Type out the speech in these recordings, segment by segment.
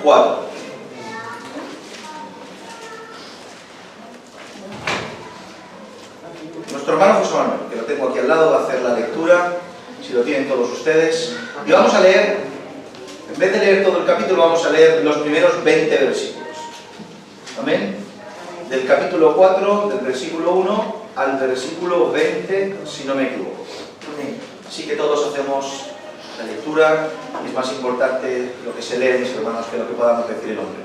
4. Nuestro hermano José Manuel, que lo tengo aquí al lado, va a hacer la lectura, si lo tienen todos ustedes. Y vamos a leer, en vez de leer todo el capítulo, vamos a leer los primeros 20 versículos. Amén. Del capítulo 4, del versículo 1 al versículo 20, si no me equivoco. Así que todos hacemos la lectura, y es más importante lo que se lee, mis hermanos, que lo que podamos decir el hombre.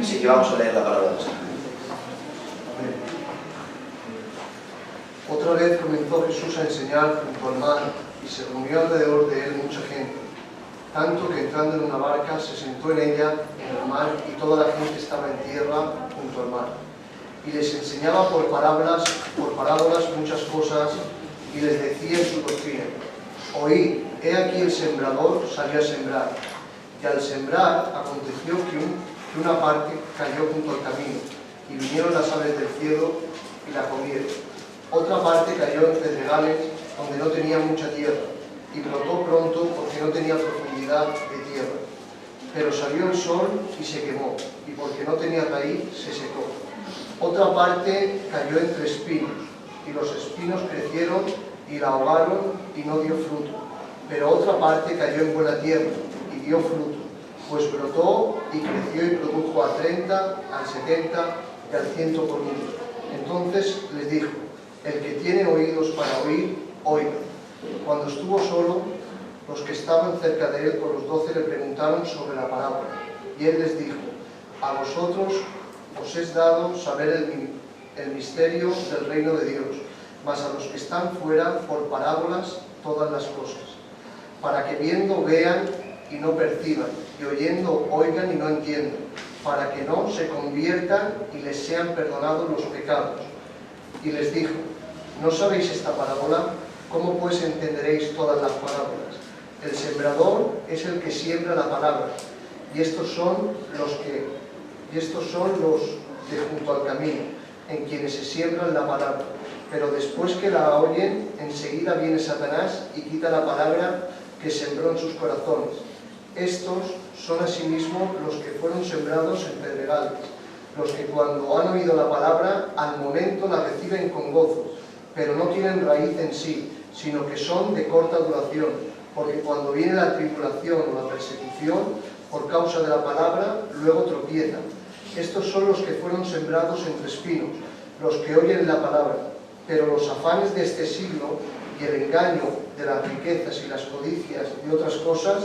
Así que vamos a leer la palabra del Señor. Otra vez comenzó Jesús a enseñar junto al mar, y se reunió alrededor de él mucha gente, tanto que entrando en una barca se sentó en ella, en el mar, y toda la gente estaba en tierra junto al mar. Y les enseñaba por parábolas muchas cosas, y les decía en su doctrina: Oíd, he aquí el sembrador salió a sembrar, y al sembrar aconteció que una parte cayó junto al camino, y vinieron las aves del cielo y la comieron. Otra parte cayó en pedregales donde no tenía mucha tierra, y brotó pronto porque no tenía profundidad de tierra. Pero salió el sol y se quemó, y porque no tenía raíz se secó. Otra parte cayó entre espinos, y los espinos crecieron y la ahogaron y no dio fruto. Pero otra parte cayó en buena tierra y dio fruto, pues brotó y creció y produjo a 30, al 70 y al 100 por uno. Entonces les dijo: el que tiene oídos para oír, oiga. Cuando estuvo solo, los que estaban cerca de él con los 12 le preguntaron sobre la parábola. Y él les dijo: a vosotros os es dado saber el misterio del reino de Dios, mas a los que están fuera, por parábolas, todas las cosas, para que viendo vean y no perciban, y oyendo oigan y no entiendan, para que no se conviertan y les sean perdonados los pecados. Y les dijo: ¿no sabéis esta parábola? ¿Cómo pues entenderéis todas las parábolas? El sembrador es el que siembra la palabra, y estos son los de junto al camino, en quienes se siembran la palabra. Pero después que la oyen, enseguida viene Satanás y quita la palabra que sembró en sus corazones. Estos son asimismo los que fueron sembrados en pedregales, los que cuando han oído la palabra, al momento la reciben con gozo, pero no tienen raíz en sí, sino que son de corta duración, porque cuando viene la tribulación o la persecución, por causa de la palabra, luego tropiezan. Estos son los que fueron sembrados entre espinos, los que oyen la palabra, pero los afanes de este siglo y el engaño de las riquezas y las codicias y otras cosas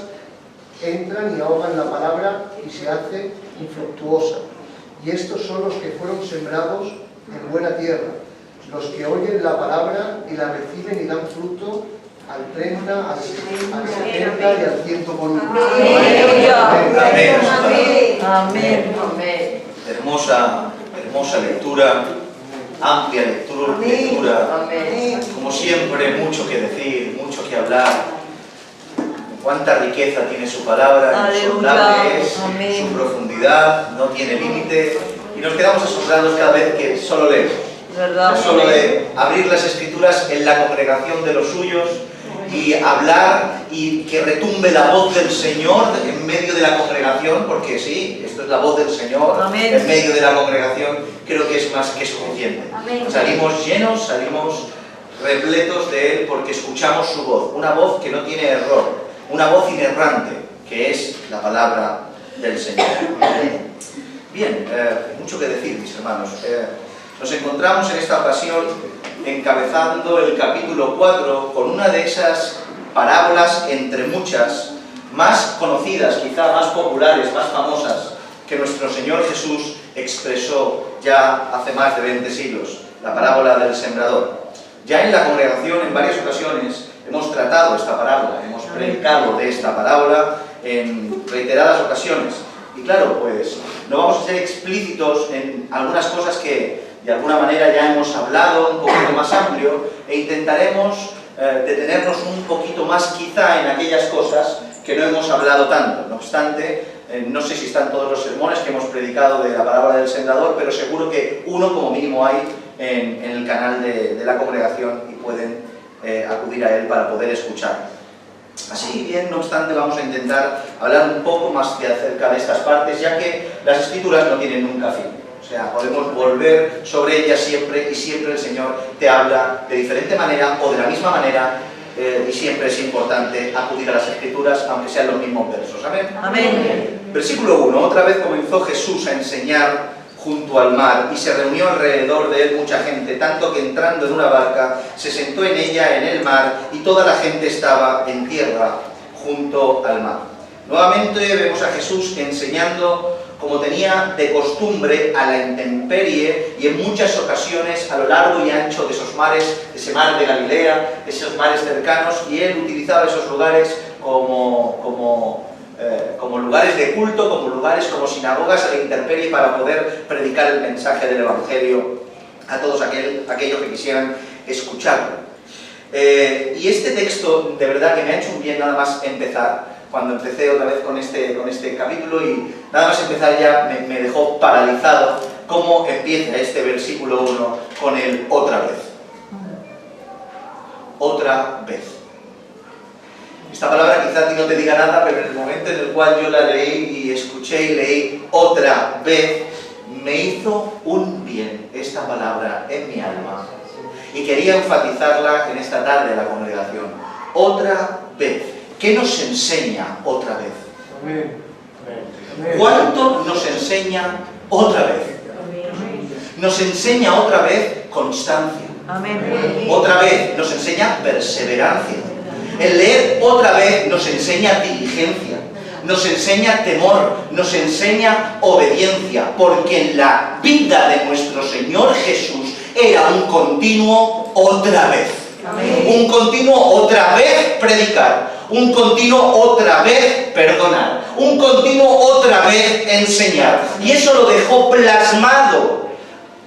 entran y ahogan la palabra y se hace infructuosa. Y estos son los que fueron sembrados en buena tierra, los que oyen la palabra y la reciben y dan fruto al 30, al 70 y al 100 por uno. Amén. Hermosa lectura, amplia lectura. Como siempre, mucho que decir, mucho que hablar. Cuánta riqueza tiene su palabra, insondable es su profundidad, no tiene límite, y nos quedamos asombrados cada vez que solo leemos. Solo de abrir las Escrituras en la congregación de los suyos y hablar y que retumbe la voz del Señor en medio de la congregación, porque sí, esto es la voz del Señor. Amén. En medio de la congregación, creo que es más que suficiente. Amén. Salimos llenos, salimos repletos de Él porque escuchamos su voz, una voz que no tiene error, una voz inerrante, que es la palabra del Señor. Bien, mucho que decir, mis hermanos. Nos encontramos en esta ocasión encabezando el capítulo 4 con una de esas parábolas, entre muchas, más conocidas, quizá más populares, más famosas, que nuestro Señor Jesús expresó ya hace más de 20 siglos, la parábola del sembrador. Ya en la congregación, en varias ocasiones, hemos tratado esta parábola, hemos predicado de esta parábola en reiteradas ocasiones. Y claro, pues no vamos a ser explícitos en algunas cosas que de alguna manera ya hemos hablado un poquito más amplio, e intentaremos detenernos un poquito más quizá en aquellas cosas que no hemos hablado tanto. No obstante, no sé si están todos los sermones que hemos predicado de la parábola del sembrador, pero seguro que uno como mínimo hay en el canal de la congregación y pueden acudir a él para poder escuchar. Así bien, no obstante, vamos a intentar hablar un poco más acerca de estas partes, ya que las Escrituras no tienen nunca fin. O sea, podemos volver sobre ellas siempre, y siempre el Señor te habla de diferente manera o de la misma manera, y siempre es importante acudir a las Escrituras, aunque sean los mismos versos. Amén. Amén. Versículo 1. Otra vez comenzó Jesús a enseñar junto al mar, y se reunió alrededor de él mucha gente, tanto que entrando en una barca, se sentó en ella en el mar, y toda la gente estaba en tierra junto al mar. Nuevamente vemos a Jesús enseñando como tenía de costumbre a la intemperie, y en muchas ocasiones a lo largo y ancho de esos mares, ese mar de Galilea, esos mares cercanos, y él utilizaba esos lugares como lugares de culto, como sinagogas a la intemperie, para poder predicar el mensaje del Evangelio a todos aquellos que quisieran escucharlo. Y este texto, de verdad que me ha hecho un bien nada más empezar, cuando empecé otra vez con este capítulo, y nada más empezar ya me dejó paralizado cómo empieza este versículo 1 con el otra vez. Otra vez. Esta palabra quizá a ti no te diga nada, pero en el momento en el cual yo la leí y escuché y leí otra vez, me hizo un bien esta palabra en mi alma. Y quería enfatizarla en esta tarde a la congregación. Otra vez. ¿Qué nos enseña otra vez? Amén. ¿Cuánto nos enseña otra vez? Nos enseña otra vez constancia. Amén. Otra vez nos enseña perseverancia. El leer otra vez nos enseña diligencia, nos enseña temor, nos enseña obediencia, porque en la vida de nuestro Señor Jesús era un continuo otra vez. Amén. Un continuo otra vez predicar, un continuo otra vez perdonar, un continuo otra vez enseñar. Y eso lo dejó plasmado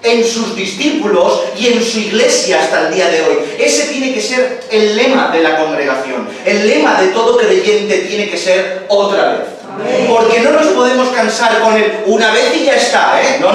en sus discípulos y en su iglesia hasta el día de hoy. Ese tiene que ser el lema de la congregación. El lema de todo creyente tiene que ser otra vez. Amén. Porque no nos podemos cansar con el una vez y ya está, ¿eh? No.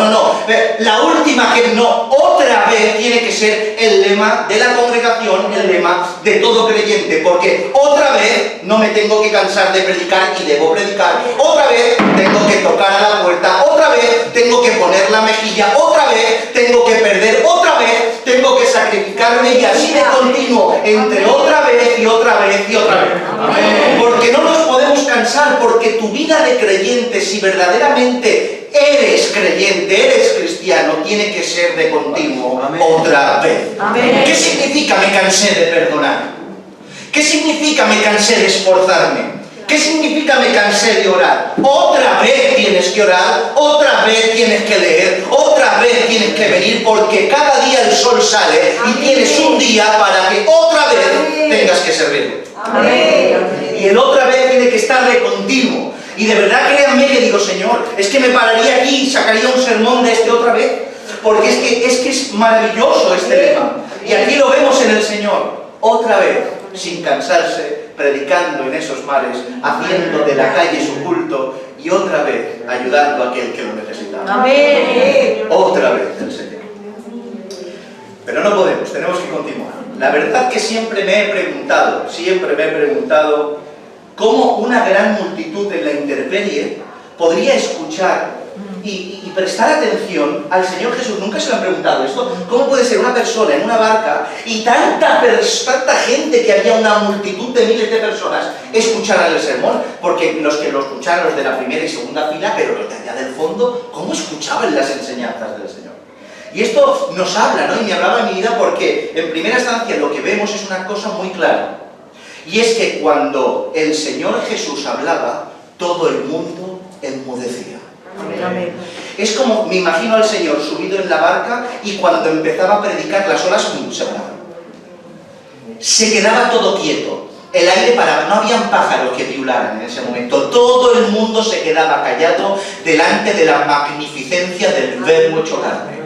La última que no, otra vez tiene que ser el lema de la congregación, el lema de todo creyente. Porque otra vez no me tengo que cansar de predicar, y debo predicar. Otra vez tengo que tocar a la puerta. Otra vez tengo que poner la mejilla. Otra vez tengo que perder. Otra vez tengo que sacrificarme, y así de continuo, entre otra vez y otra vez y otra vez. Amén. Porque no nos podemos cansar, porque tu vida de creyente, si verdaderamente eres creyente, eres cristiano, tiene que ser de continuo. Amén. Otra vez. Amén. ¿Qué significa me cansé de perdonar? ¿Qué significa me cansé de esforzarme? ¿Qué significa me cansé de orar? Otra vez tienes que orar, otra vez tienes que leer, otra vez tienes que venir, porque cada día el sol sale y tienes un día para que otra vez tengas que servir. Amén. Y el otra vez tiene que estar de continuo. Y de verdad, créanme que digo, Señor, es que me pararía aquí y sacaría un sermón de este otra vez, porque es que es maravilloso este lema. Y aquí lo vemos en el Señor, otra vez, sin cansarse, predicando en esos mares, haciendo de la calle su culto, y otra vez ayudando a aquel que lo necesitaba. Amén. Otra vez el Señor. Pero no podemos, tenemos que continuar. La verdad que siempre me he preguntado cómo una gran multitud en la intemperie podría escuchar y prestar atención al Señor Jesús. Nunca se lo han preguntado esto. ¿Cómo puede ser una persona en una barca y tanta gente, que había una multitud de miles de personas, escucharan el sermón? Porque los que lo escucharon, los de la primera y segunda fila, pero los de allá del fondo, ¿cómo escuchaban las enseñanzas del Señor? Y esto nos habla, ¿no? Y me hablaba en mi vida, porque en primera instancia lo que vemos es una cosa muy clara. Y es que cuando el Señor Jesús hablaba, todo el mundo enmudecía. Amén. Es como, me imagino al Señor subido en la barca, y cuando empezaba a predicar las olas se paraban. Se quedaba todo quieto. El aire paraba, no habían pájaros que piularan en ese momento. Todo el mundo se quedaba callado delante de la magnificencia del Verbo hecho carne.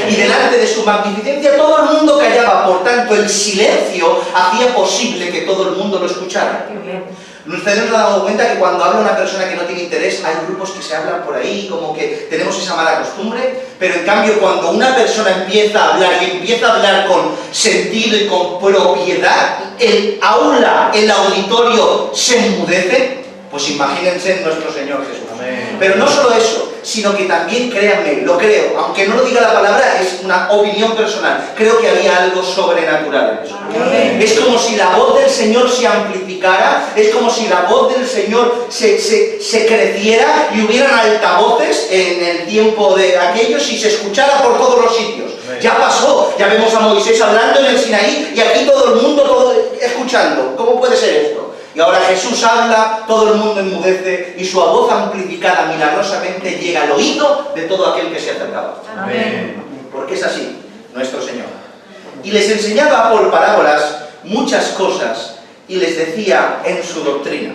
Y delante de su magnificencia todo el mundo callaba. Por tanto, el silencio hacía posible que todo el mundo lo escuchara. Ustedes nos han dado cuenta que cuando habla una persona que no tiene interés, hay grupos que se hablan por ahí, como que tenemos esa mala costumbre, pero en cambio cuando una persona empieza a hablar y empieza a hablar con sentido y con propiedad, el aula, el auditorio se enmudece. Pues imagínense en nuestro Señor Jesús. Amén. Pero no solo eso, sino que también, créanme, lo creo, aunque no lo diga la palabra, es una opinión personal, creo que había algo sobrenatural en eso. Amén. Es como si la voz del Señor se amplificara, es como si la voz del Señor se creciera y hubieran altavoces en el tiempo de aquellos y se escuchara por todos los sitios. Amén. Ya pasó, ya vemos a Moisés hablando en el Sinaí y aquí todo el mundo todo escuchando. ¿Cómo puede ser esto? Y ahora Jesús habla, todo el mundo enmudece y su voz amplificada milagrosamente llega al oído de todo aquel que se acercaba. Amén. Porque es así, nuestro Señor. Y les enseñaba por parábolas muchas cosas y les decía en su doctrina.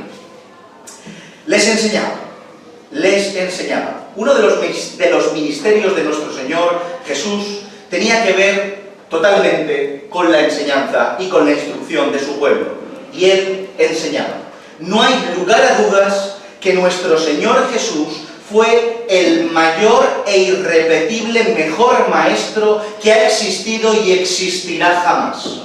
Les enseñaba. Uno de los ministerios de nuestro Señor Jesús tenía que ver totalmente con la enseñanza y con la instrucción de su pueblo. Y Él enseñaba. No hay lugar a dudas que nuestro Señor Jesús fue el mayor e irrepetible mejor maestro que ha existido y existirá jamás.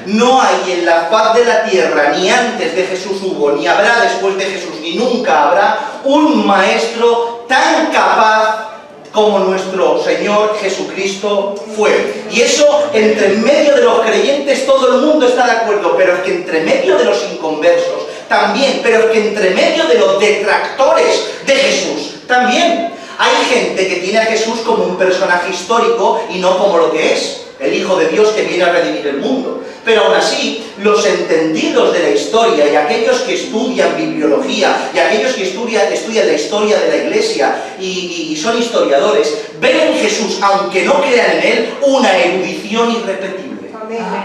No hay en la faz de la tierra, ni antes de Jesús hubo, ni habrá después de Jesús, ni nunca habrá un maestro tan capaz como nuestro Señor Jesucristo fue. Y eso, entre medio de los creyentes, todo el mundo está de acuerdo, pero es que entre medio de los inconversos, también, pero es que entre medio de los detractores de Jesús, también. Hay gente que tiene a Jesús como un personaje histórico y no como lo que es, el Hijo de Dios que viene a redimir el mundo. Pero aún así, los entendidos de la historia y aquellos que estudian bibliología y aquellos que estudian la historia de la Iglesia y son historiadores, ven en Jesús, aunque no crean en Él, una erudición irrepetible.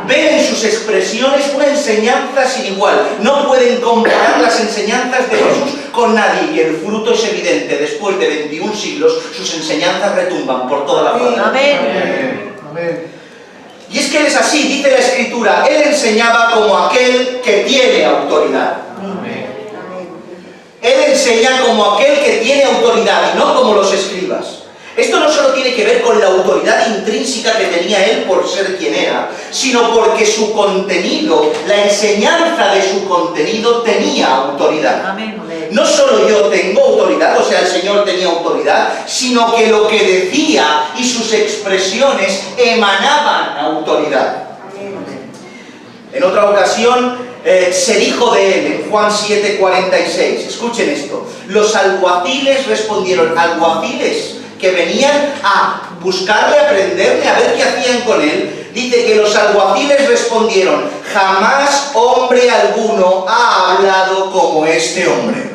Ven en sus expresiones una enseñanza sin igual. No pueden comparar las enseñanzas de Jesús con nadie y el fruto es evidente. Después de 21 siglos, sus enseñanzas retumban por toda la faz. Amén. Amén. Y es que Él es así, dice la Escritura, Él enseñaba como aquel que tiene autoridad. Amén. Él enseña como aquel que tiene autoridad y no como los escribas. Esto no solo tiene que ver con la autoridad intrínseca que tenía Él por ser quien era, sino porque su contenido, la enseñanza de su contenido tenía autoridad. Amén. No solo yo tengo autoridad, o sea, el Señor tenía autoridad, sino que lo que decía y sus expresiones emanaban autoridad. En otra ocasión se dijo de Él, en Juan 7:46, escuchen esto, los alguaciles respondieron, alguaciles que venían a buscarle, a aprenderle, a ver qué hacían con Él. Dice que los alguaciles respondieron, jamás hombre alguno ha hablado como este hombre.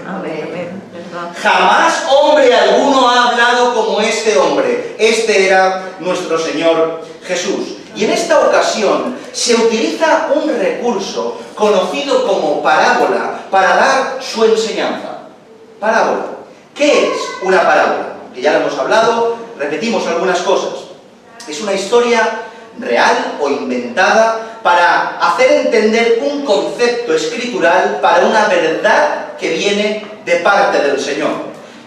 Jamás hombre alguno ha hablado como este hombre. Este era nuestro Señor Jesús. Y en esta ocasión se utiliza un recurso conocido como parábola para dar su enseñanza. Parábola. ¿Qué es una parábola? Que ya lo hemos hablado, repetimos algunas cosas. Es una historia real o inventada para hacer entender un concepto escritural para una verdad que viene de parte del Señor.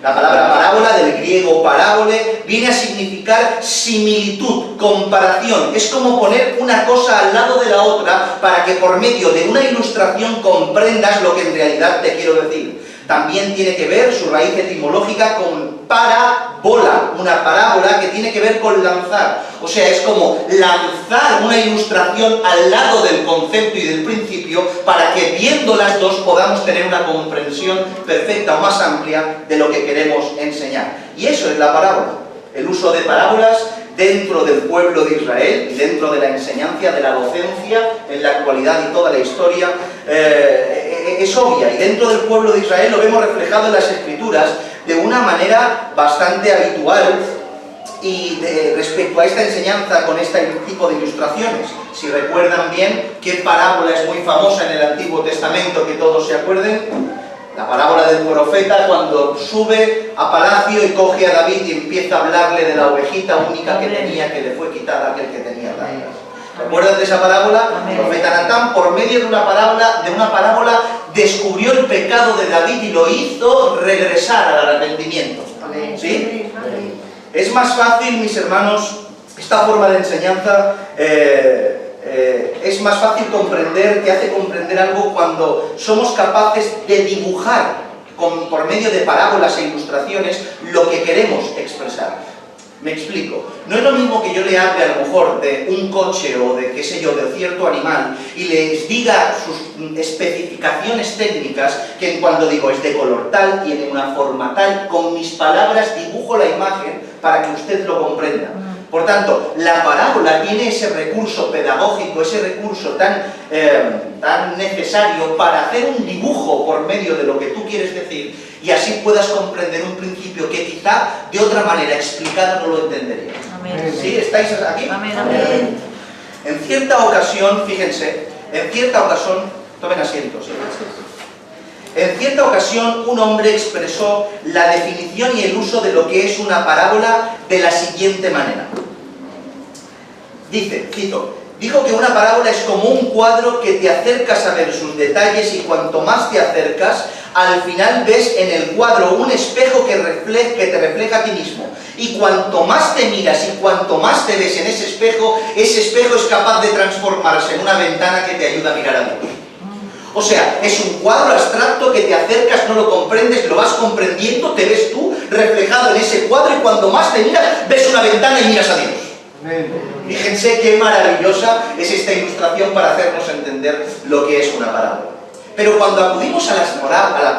La palabra parábola, del griego parábole, viene a significar similitud, comparación. Es como poner una cosa al lado de la otra para que por medio de una ilustración comprendas lo que en realidad te quiero decir. También tiene que ver su raíz etimológica con parábola, una parábola que tiene que ver con lanzar. O sea, es como lanzar una ilustración al lado del concepto y del principio para que viendo las dos podamos tener una comprensión perfecta o más amplia de lo que queremos enseñar. Y eso es la parábola, el uso de parábolas dentro del pueblo de Israel y dentro de la enseñanza, de la docencia, en la actualidad y toda la historia, es obvia. Y dentro del pueblo de Israel lo vemos reflejado en las Escrituras de una manera bastante habitual y respecto a esta enseñanza con este tipo de ilustraciones. Si recuerdan bien, ¿qué parábola es muy famosa en el Antiguo Testamento que todos se acuerden? La parábola del profeta cuando sube a palacio y coge a David y empieza a hablarle de la ovejita única que tenía, que le fue quitada a aquel que tenía tantas. ¿Recuerdan de esa parábola? El profeta Natán, por medio de una parábola, descubrió el pecado de David y lo hizo regresar al arrepentimiento. ¿Sí? Es más fácil, mis hermanos, esta forma de enseñanza es más fácil comprender, te hace comprender algo cuando somos capaces de dibujar por medio de parábolas e ilustraciones lo que queremos expresar. Me explico. No es lo mismo que yo le hable a lo mejor de un coche o de, qué sé yo, de cierto animal y les diga sus especificaciones técnicas, que cuando digo es de color tal, tiene una forma tal, con mis palabras dibujo la imagen para que usted lo comprenda. Por tanto, la parábola tiene ese recurso pedagógico, ese recurso tan necesario para hacer un dibujo por medio de lo que tú quieres decir y así puedas comprender un principio que quizá de otra manera explicado no lo entenderías. Amén. ¿Sí? ¿Estáis aquí? Amén, amén. En cierta ocasión, fíjense, tomen asiento, ¿sí? En cierta ocasión, un hombre expresó la definición y el uso de lo que es una parábola de la siguiente manera. Dice, cito, dijo que una parábola es como un cuadro que te acercas a ver sus detalles y cuanto más te acercas, al final ves en el cuadro un espejo que te refleja a ti mismo. Y cuanto más te miras y cuanto más te ves en ese espejo es capaz de transformarse en una ventana que te ayuda a mirar a Dios. O sea, es un cuadro abstracto que te acercas, no lo comprendes, lo vas comprendiendo, te ves tú reflejado en ese cuadro y cuando más te miras, ves una ventana y miras a Dios. Fíjense qué maravillosa es esta ilustración para hacernos entender lo que es una parábola. Pero cuando acudimos a las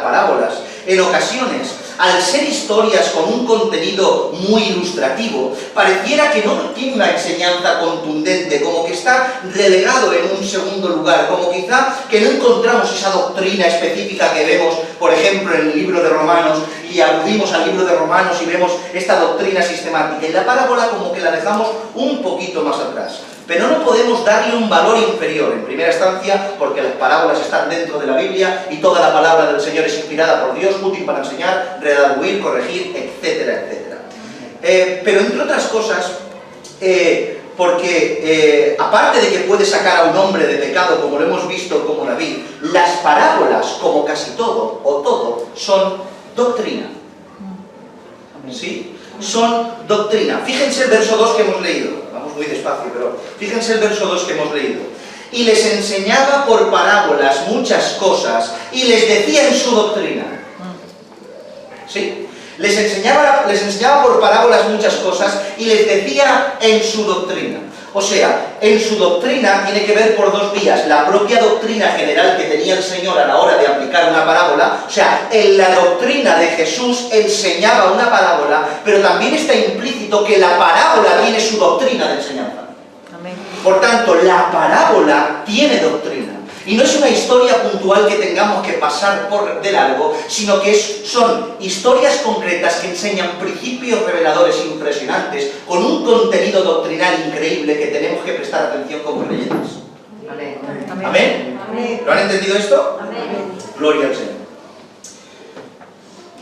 parábolas, en ocasiones, al ser historias con un contenido muy ilustrativo, pareciera que no tiene una enseñanza contundente, como que está relegado en un segundo lugar, como quizá que no encontramos esa doctrina específica que vemos, por ejemplo, en el libro de Romanos, y acudimos al libro de Romanos y vemos esta doctrina sistemática, y la parábola como que la dejamos un poquito más atrás. Pero no podemos darle un valor inferior, en primera instancia, porque las parábolas están dentro de la Biblia y toda la palabra del Señor es inspirada por Dios, útil para enseñar, redarguir, corregir, etcétera, etcétera. Pero entre otras cosas, porque aparte de que puede sacar a un hombre de pecado, como lo hemos visto como David, las parábolas, como casi todo, o todo, son doctrina. ¿Sí? Son doctrina. Fíjense el verso 2 que hemos leído. Vamos muy despacio, pero fíjense el verso 2 que hemos leído. Y les enseñaba por parábolas muchas cosas y les decía en su doctrina. ¿Sí? Les enseñaba por parábolas muchas cosas y les decía en su doctrina. O sea, en su doctrina tiene que ver por dos vías. La propia doctrina general que tenía el Señor a la hora de aplicar una parábola. O sea, en la doctrina de Jesús enseñaba una parábola, pero también está implícito que la parábola tiene su doctrina de enseñanza. Amén. Por tanto, la parábola tiene doctrina. Y no es una historia puntual que tengamos que pasar por de largo, sino que son historias concretas que enseñan principios reveladores impresionantes, con un contenido doctrinal increíble que tenemos que prestar atención como creyentes. Amén. ¿Amén? Amén. ¿Lo han entendido esto? Amén. Gloria al Señor.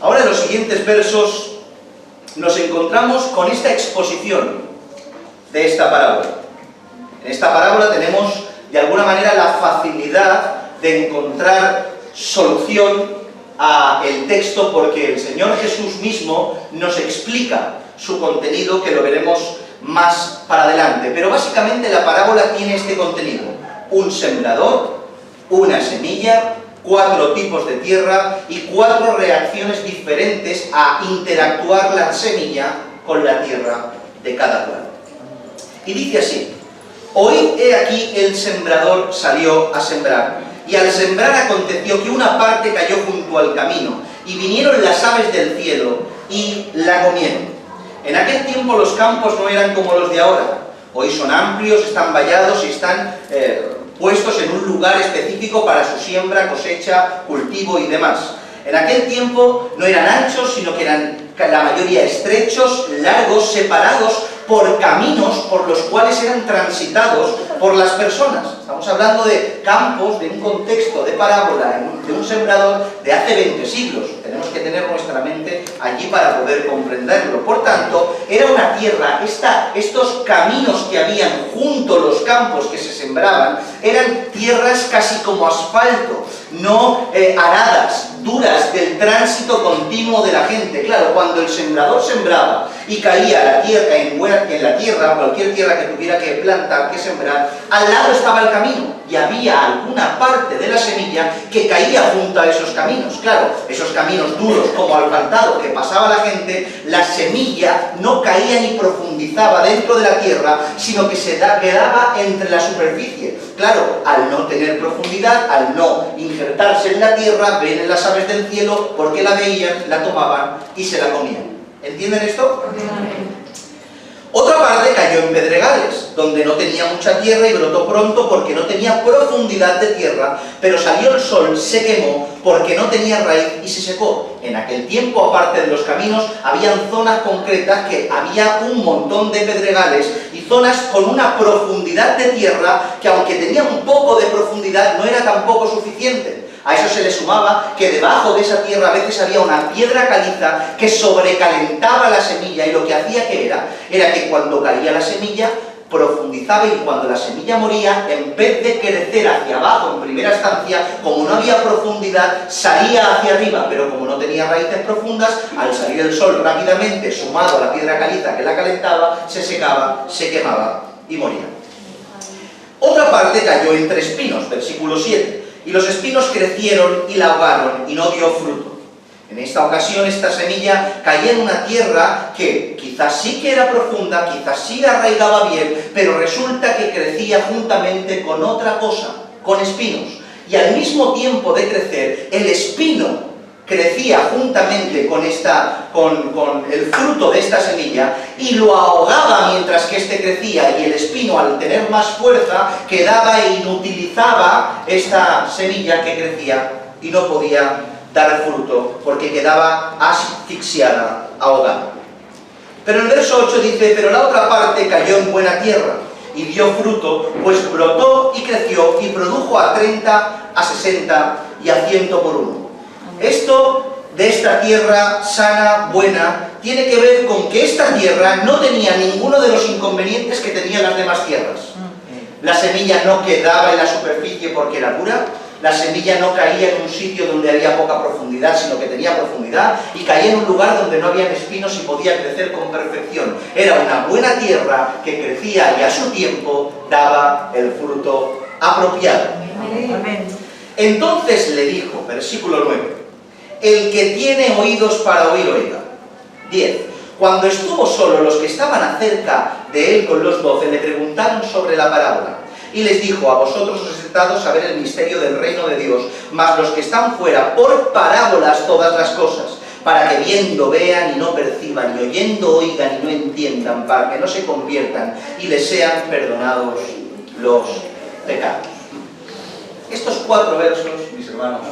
Ahora en los siguientes versos nos encontramos con esta exposición de esta parábola. En esta parábola tenemos de alguna manera la facilidad de encontrar solución a el texto, porque el Señor Jesús mismo nos explica su contenido, que lo veremos más para adelante. Pero básicamente la parábola tiene este contenido: un sembrador, una semilla, 4 tipos de tierra y 4 reacciones diferentes a interactuar la semilla con la tierra de cada cual. Y dice así: hoy he aquí el sembrador salió a sembrar, y al sembrar aconteció que una parte cayó junto al camino, y vinieron las aves del cielo y la comieron. En aquel tiempo los campos no eran como los de ahora. Hoy son amplios, están vallados y están puestos en un lugar específico para su siembra, cosecha, cultivo y demás. En aquel tiempo no eran anchos, sino que eran la mayoría estrechos, largos, separados por caminos por los cuales eran transitados por las personas. Estamos hablando de campos, de un contexto de parábola, de un sembrador de hace 20 siglos. Tenemos que tener nuestra mente allí para poder comprenderlo. Por tanto, era una tierra, estos caminos que habían junto a los campos que se sembraban, eran tierras casi como asfalto, no aradas, duras, del tránsito continuo de la gente. Claro, cuando el sembrador sembraba y caía la tierra en la tierra, cualquier tierra que tuviera que plantar, que sembrar, al lado estaba el camino y había alguna parte de la semilla que caía junto a esos caminos. Claro, esos caminos duros como asfaltados que pasaba la gente, la semilla no caía ni profundizaba dentro de la tierra, sino que se quedaba entre la superficie. Claro, al no tener profundidad, al no injertarse en la tierra, vienen las aves del cielo porque la veían, la tomaban y se la comían. ¿Entienden esto? Otra parte cayó en pedregales, donde no tenía mucha tierra y brotó pronto porque no tenía profundidad de tierra, pero salió el sol, se quemó porque no tenía raíz y se secó. En aquel tiempo, aparte de los caminos, habían zonas concretas que había un montón de pedregales y zonas con una profundidad de tierra que, aunque tenía un poco de profundidad, no era tampoco suficiente. A eso se le sumaba que debajo de esa tierra a veces había una piedra caliza que sobrecalentaba la semilla, y lo que hacía era que cuando caía la semilla profundizaba, y cuando la semilla moría, en vez de crecer hacia abajo en primera instancia, como no había profundidad, salía hacia arriba, pero como no tenía raíces profundas, al salir el sol rápidamente, sumado a la piedra caliza que la calentaba, se secaba, se quemaba y moría. Otra parte cayó entre espinos, versículo 7. Y los espinos crecieron y la ahogaron y no dio fruto. En esta ocasión esta semilla caía en una tierra que quizás sí que era profunda, quizás sí arraigaba bien, pero resulta que crecía juntamente con otra cosa, con espinos. Y al mismo tiempo de crecer, el espino crecía juntamente con el fruto de esta semilla y lo ahogaba mientras que éste crecía, y el espino, al tener más fuerza, quedaba e inutilizaba esta semilla que crecía y no podía dar fruto porque quedaba asfixiada, ahogada. Pero el verso 8 dice: pero la otra parte cayó en buena tierra y dio fruto, pues brotó y creció y produjo a 30, a 60 y a 100 por uno. Esto de esta tierra sana, buena, tiene que ver con que esta tierra no tenía ninguno de los inconvenientes que tenían las demás tierras. La semilla no quedaba en la superficie porque era dura, la semilla no caía en un sitio donde había poca profundidad, sino que tenía profundidad, y caía en un lugar donde no había espinos y podía crecer con perfección. Era una buena tierra que crecía y a su tiempo daba el fruto apropiado. Entonces le dijo, versículo 9, el que tiene oídos para oír, oiga. 10. Cuando estuvo solo, los que estaban acerca de él con los 12 le preguntaron sobre la parábola. Y les dijo: a vosotros os he dado saber el misterio del reino de Dios, mas los que están fuera, por parábolas todas las cosas, para que viendo vean y no perciban, y oyendo oigan y no entiendan, para que no se conviertan y les sean perdonados los pecados. Estos 4 versos, mis hermanos,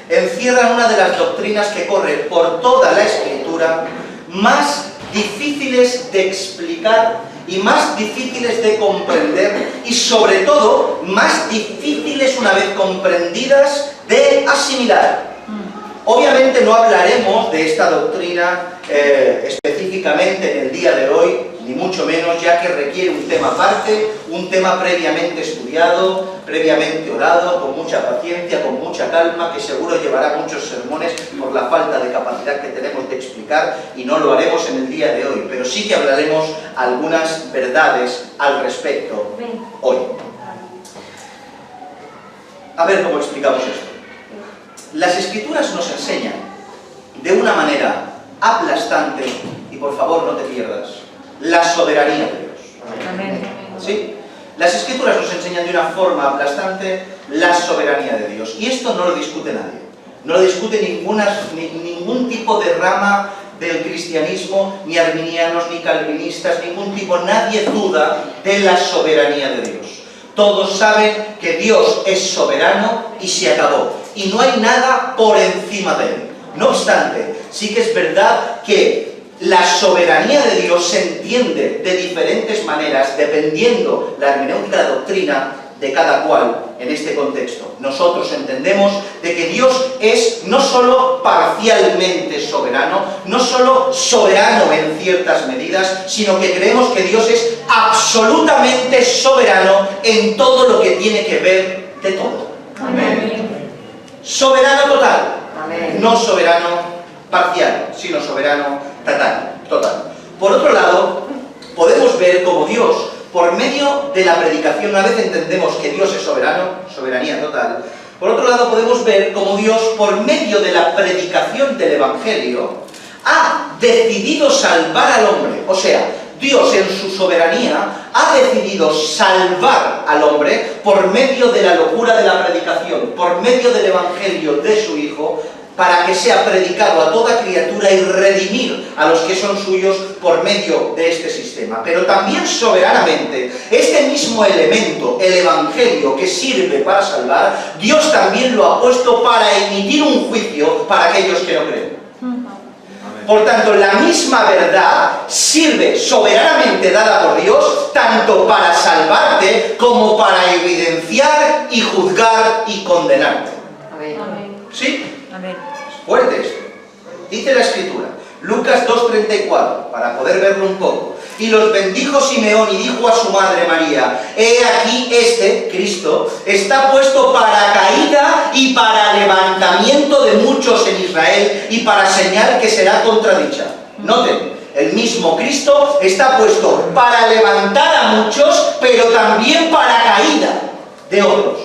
encierran una de las doctrinas que corre por toda la Escritura, más difíciles de explicar y más difíciles de comprender, y sobre todo más difíciles, una vez comprendidas, de asimilar. Obviamente no hablaremos de esta doctrina específicamente en el día de hoy, ni mucho menos, ya que requiere un tema aparte, un tema previamente estudiado, previamente orado, con mucha paciencia, con mucha calma, que seguro llevará muchos sermones por la falta de capacidad que tenemos de explicar, y no lo haremos en el día de hoy, pero sí que hablaremos algunas verdades al respecto hoy. A ver cómo explicamos esto. Las Escrituras nos enseñan de una manera aplastante, y por favor no te pierdas, la soberanía de Dios. Amén. ¿Sí? Las Escrituras nos enseñan de una forma aplastante la soberanía de Dios, y esto no lo discute nadie. No lo discute ningún tipo de rama del cristianismo, ni arminianos, ni calvinistas, ningún tipo. Nadie duda de la soberanía de Dios. Todos saben que Dios es soberano y se acabó, y no hay nada por encima de él. No obstante, sí que es verdad que la soberanía de Dios se entiende de diferentes maneras dependiendo la hermenéutica, la doctrina de cada cual en este contexto. Nosotros entendemos de que Dios es no solo parcialmente soberano, no solo soberano en ciertas medidas, sino que creemos que Dios es absolutamente soberano en todo lo que tiene que ver de todo. Amén. Soberano total. Amén. No soberano parcial, sino soberano total. Por otro lado, podemos ver cómo Dios, por medio de la predicación, una vez entendemos que Dios es soberano, soberanía total, por otro lado podemos ver cómo Dios, por medio de la predicación del Evangelio, ha decidido salvar al hombre. O sea, Dios en su soberanía ha decidido salvar al hombre por medio de la locura de la predicación, por medio del Evangelio de su Hijo, para que sea predicado a toda criatura y redimir a los que son suyos por medio de este sistema. Pero también soberanamente, este mismo elemento, el Evangelio que sirve para salvar, Dios también lo ha puesto para emitir un juicio para aquellos que no creen. Por tanto, la misma verdad sirve soberanamente dada por Dios, tanto para salvarte como para evidenciar y juzgar y condenarte. Amén. ¿Sí? Amén. Es fuerte esto. Dice la Escritura, Lucas 2:34, para poder verlo un poco. Y los bendijo Simeón y dijo a su madre María: he aquí este, Cristo, está puesto para caída y para levantamiento de muchos en Israel y para señal que será contradicha. Noten, el mismo Cristo está puesto para levantar a muchos, pero también para caída de otros.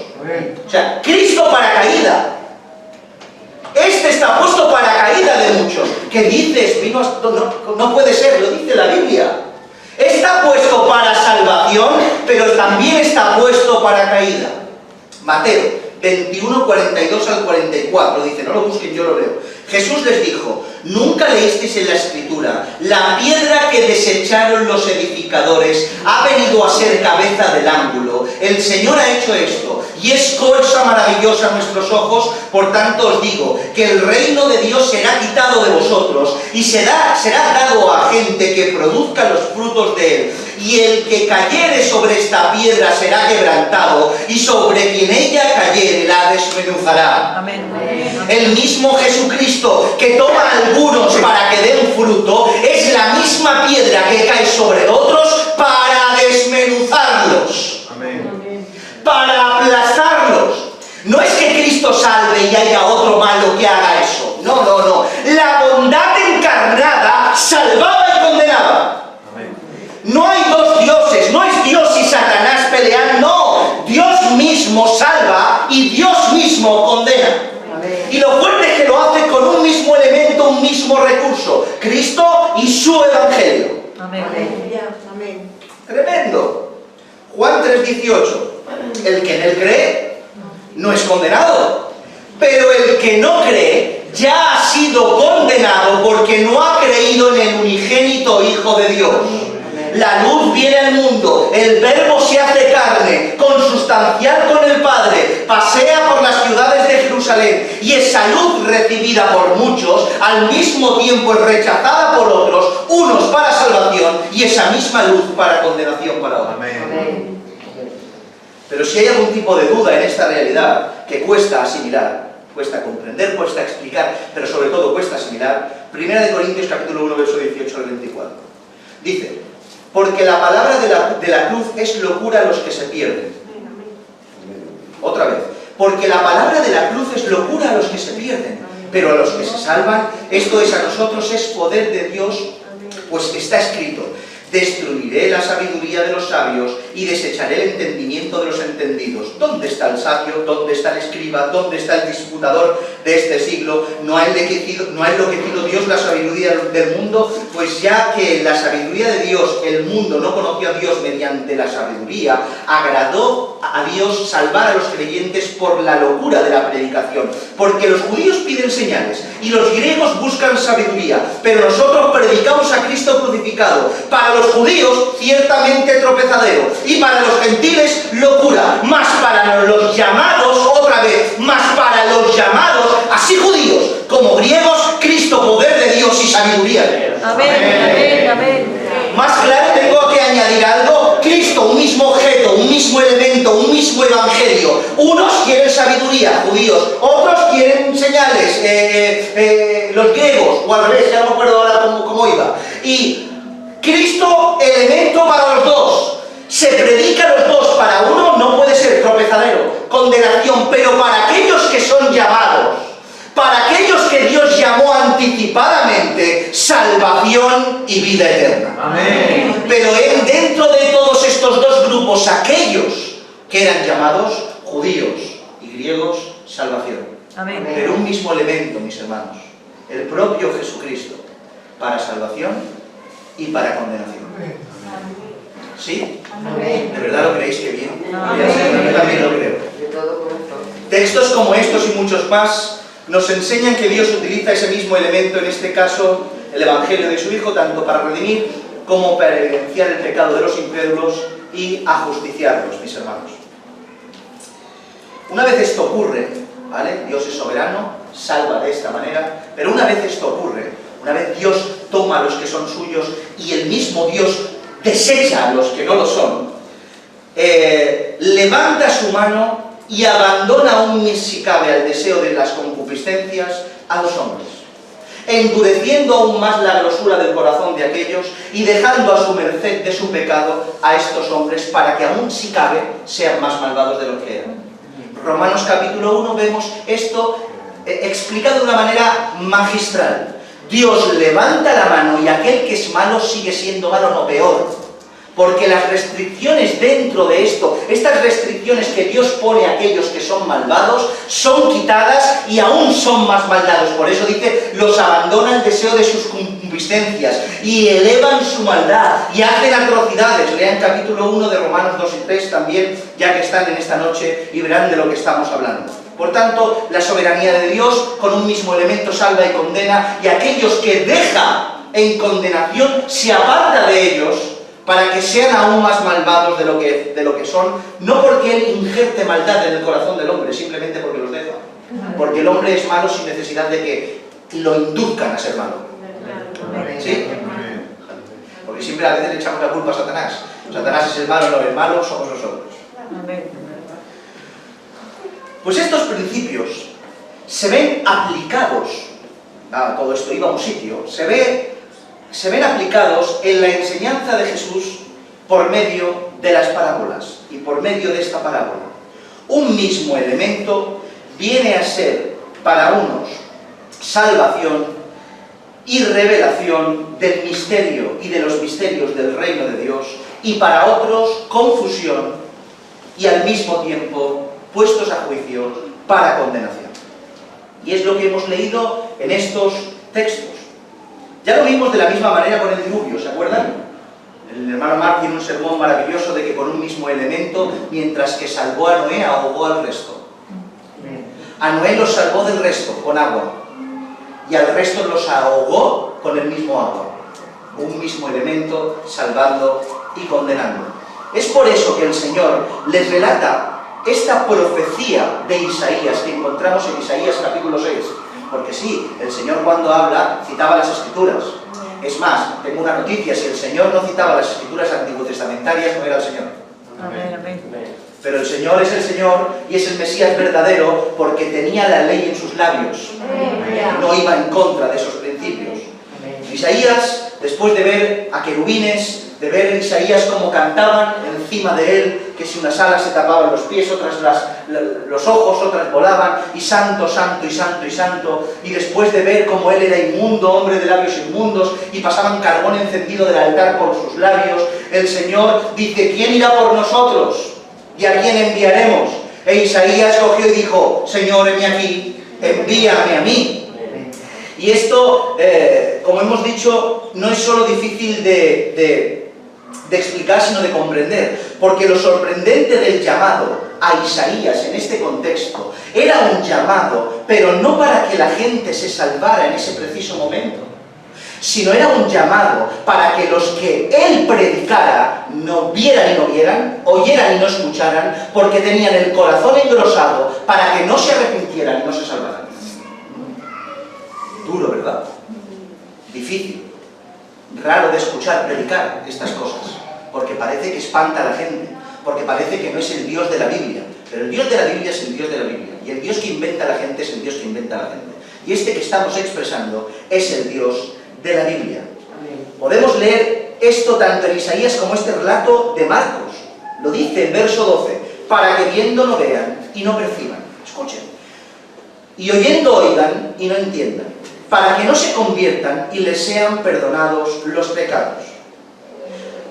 O sea, Cristo para caída. Este está puesto para caída de muchos. ¿Qué dices? No puede ser, lo dice la Biblia. Está puesto para salvación, pero también está puesto para caída. Mateo 21, 42 al 44, dice, no lo busquen, yo lo leo. Jesús les dijo: ¿nunca leísteis en la Escritura? La piedra que desecharon los edificadores ha venido a ser cabeza del ángulo. El Señor ha hecho esto, y es cosa maravillosa a nuestros ojos. Por tanto os digo, que el reino de Dios será quitado de vosotros, y será dado a gente que produzca los frutos de él. Y el que cayere sobre esta piedra será quebrantado, y sobre quien ella cayere la desmenuzará. Amén. El mismo Jesucristo que toma a algunos para que den fruto, es la misma piedra que cae sobre otros para desmenuzarlos. Amén. Para aplastarlos. No es que Cristo salve y haya otro malo que haga eso. No, no, no. La bondad encarnada salvaba y condenaba. Amén. No hay dos dioses, no es Dios y Satanás pelean, no. Dios mismo salva y Dios mismo condena. Y lo fuerte es que lo hace con un mismo elemento, un mismo recurso: Cristo y su Evangelio. Amén. Amén. Tremendo. Juan 3:18. El que en él cree no es condenado, pero el que no cree ya ha sido condenado porque no ha creído en el unigénito Hijo de Dios. La luz viene al mundo, el Verbo se hace carne, consubstancial con el Padre, pasea por las ciudades de Jerusalén, y esa luz recibida por muchos, al mismo tiempo es rechazada por otros, unos para salvación y esa misma luz para condenación para otros. Amén. Pero si hay algún tipo de duda en esta realidad que cuesta asimilar, cuesta comprender, cuesta explicar, pero sobre todo cuesta asimilar, 1 Corintios capítulo 1, verso 18 al 24. Dice: porque la palabra de la cruz es locura a los que se pierden. Otra vez. Porque la palabra de la cruz es locura a los que se pierden, pero a los que se salvan, esto es, a nosotros es poder de Dios, pues está escrito: destruiré la sabiduría de los sabios y desecharé el entendimiento de los entendidos. ¿Dónde está el sabio? ¿Dónde está el escriba? ¿Dónde está el disputador de este siglo? ¿No ha enloquecido Dios la sabiduría del mundo? Pues ya que la sabiduría de Dios, el mundo no conoció a Dios mediante la sabiduría, agradó a Dios salvar a los creyentes por la locura de la predicación. Porque los judíos piden señales y los griegos buscan sabiduría, pero nosotros predicamos a Cristo crucificado. Para los judíos, ciertamente tropezadero, y para los gentiles, locura. Mas para los llamados, otra vez, mas para los llamados, así judíos como griegos, Cristo, poder de Dios y sabiduría de Dios. Amén. Amén. Amén. Más claro tengo que añadir algo? Cristo, un mismo objeto, un mismo elemento, un mismo evangelio. Unos quieren sabiduría, judíos, otros quieren señales, los griegos, o al revés, ya no me acuerdo ahora cómo iba. Y Cristo, elemento para los dos. Se predica los dos. Para uno no puede ser tropezadero, condenación, pero para aquellos que son llamados, para aquellos que Dios llamó anticipadamente, salvación y vida eterna. Amén. Pero dentro de todos estos dos grupos, aquellos que eran llamados, judíos y griegos, salvación. Amén. Pero un mismo elemento, mis hermanos, el propio Jesucristo, para salvación y para condenación. ¿Sí? ¿De verdad lo creéis que bien? Yo también lo creo. Textos como estos y muchos más nos enseñan que Dios utiliza ese mismo elemento, en este caso el Evangelio de su Hijo, tanto para redimir como para evidenciar el pecado de los incrédulos y ajusticiarlos, mis hermanos. Una vez esto ocurre, ¿vale? Dios es soberano, salva de esta manera, pero una vez esto ocurre, una vez Dios toma a los que son suyos y el mismo Dios desecha a los que no lo son, levanta su mano y abandona aún, si cabe, al deseo de las concupiscencias a los hombres, endureciendo aún más la grosura del corazón de aquellos y dejando a su merced de su pecado a estos hombres para que aún, si cabe, sean más malvados de lo que eran. Romanos capítulo 1 vemos esto explicado de una manera magistral. Dios levanta la mano y aquel que es malo sigue siendo malo, no peor. Porque las restricciones dentro de esto, estas restricciones que Dios pone a aquellos que son malvados, son quitadas y aún son más malvados. Por eso dice, los abandona el deseo de sus concupiscencias y elevan su maldad y hacen atrocidades. Lean capítulo 1 de Romanos 2 y 3 también, ya que están en esta noche, y verán de lo que estamos hablando. Por tanto, la soberanía de Dios con un mismo elemento salva y condena, y aquellos que deja en condenación se aparta de ellos para que sean aún más malvados de lo que son, no porque Él injerte maldad en el corazón del hombre, simplemente porque los deja. Porque el hombre es malo sin necesidad de que lo induzcan a ser malo. ¿Sí? Porque siempre a veces le echamos la culpa a Satanás. Satanás es el malo, no el malo, somos nosotros. Pues estos principios se ven aplicados, todo esto iba a un sitio, se ven aplicados en la enseñanza de Jesús por medio de las parábolas y por medio de esta parábola. Un mismo elemento viene a ser para unos salvación y revelación del misterio y de los misterios del reino de Dios, y para otros confusión y al mismo tiempo puestos a juicio para condenación. Y es lo que hemos leído en estos textos. Ya lo vimos de la misma manera con el diluvio, ¿se acuerdan? El hermano Mark tiene un sermón maravilloso de que con un mismo elemento, mientras que salvó a Noé, ahogó al resto. A Noé los salvó del resto, con agua, y al resto los ahogó con el mismo agua. Un mismo elemento salvando y condenando. Es por eso que el Señor les relata esta profecía de Isaías que encontramos en Isaías capítulo 6. Porque sí, el Señor cuando habla citaba las Escrituras. Es más, tengo una noticia, si el Señor no citaba las Escrituras antiguotestamentarias, no era el Señor. Amén, amén. Pero el Señor es el Señor y es el Mesías verdadero porque tenía la ley en sus labios. No iba en contra de esos principios. Isaías, después de ver a querubines, de ver a Isaías cómo cantaban encima de él, que si unas alas se tapaban los pies, otras los ojos, otras volaban, y santo, santo, y santo, y santo, y después de ver cómo él era inmundo, hombre de labios inmundos, y pasaban carbón encendido del altar por sus labios, el Señor dice, ¿quién irá por nosotros? ¿Y a quién enviaremos? E Isaías cogió y dijo, Señor, heme aquí, envíame a mí. Y esto, como hemos dicho, no es solo difícil de explicar, sino de comprender, porque lo sorprendente del llamado a Isaías en este contexto era un llamado, pero no para que la gente se salvara en ese preciso momento, sino era un llamado para que los que él predicara no vieran y no vieran, oyeran y no escucharan, porque tenían el corazón engrosado para que no se arrepintieran y no se salvaran. Duro, ¿verdad? Difícil. Raro de escuchar predicar estas cosas. porque parece que espanta a la gente, porque parece que no es el Dios de la Biblia. Pero el Dios de la Biblia es el Dios de la Biblia, y el Dios que inventa a la gente es el Dios que inventa a la gente. Y este que estamos expresando es el Dios de la Biblia. Podemos leer esto tanto en Isaías como este relato de Marcos. Lo dice el verso 12, para que viendo no vean y no perciban. Escuchen. Y oyendo oigan y no entiendan, para que no se conviertan y les sean perdonados los pecados.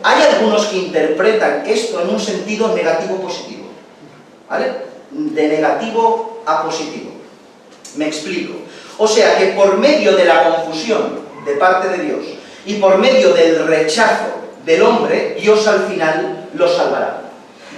Hay algunos que interpretan esto en un sentido negativo-positivo, ¿vale? De negativo a positivo. Me explico. O sea que por medio de la confusión de parte de Dios y por medio del rechazo del hombre, Dios al final los salvará.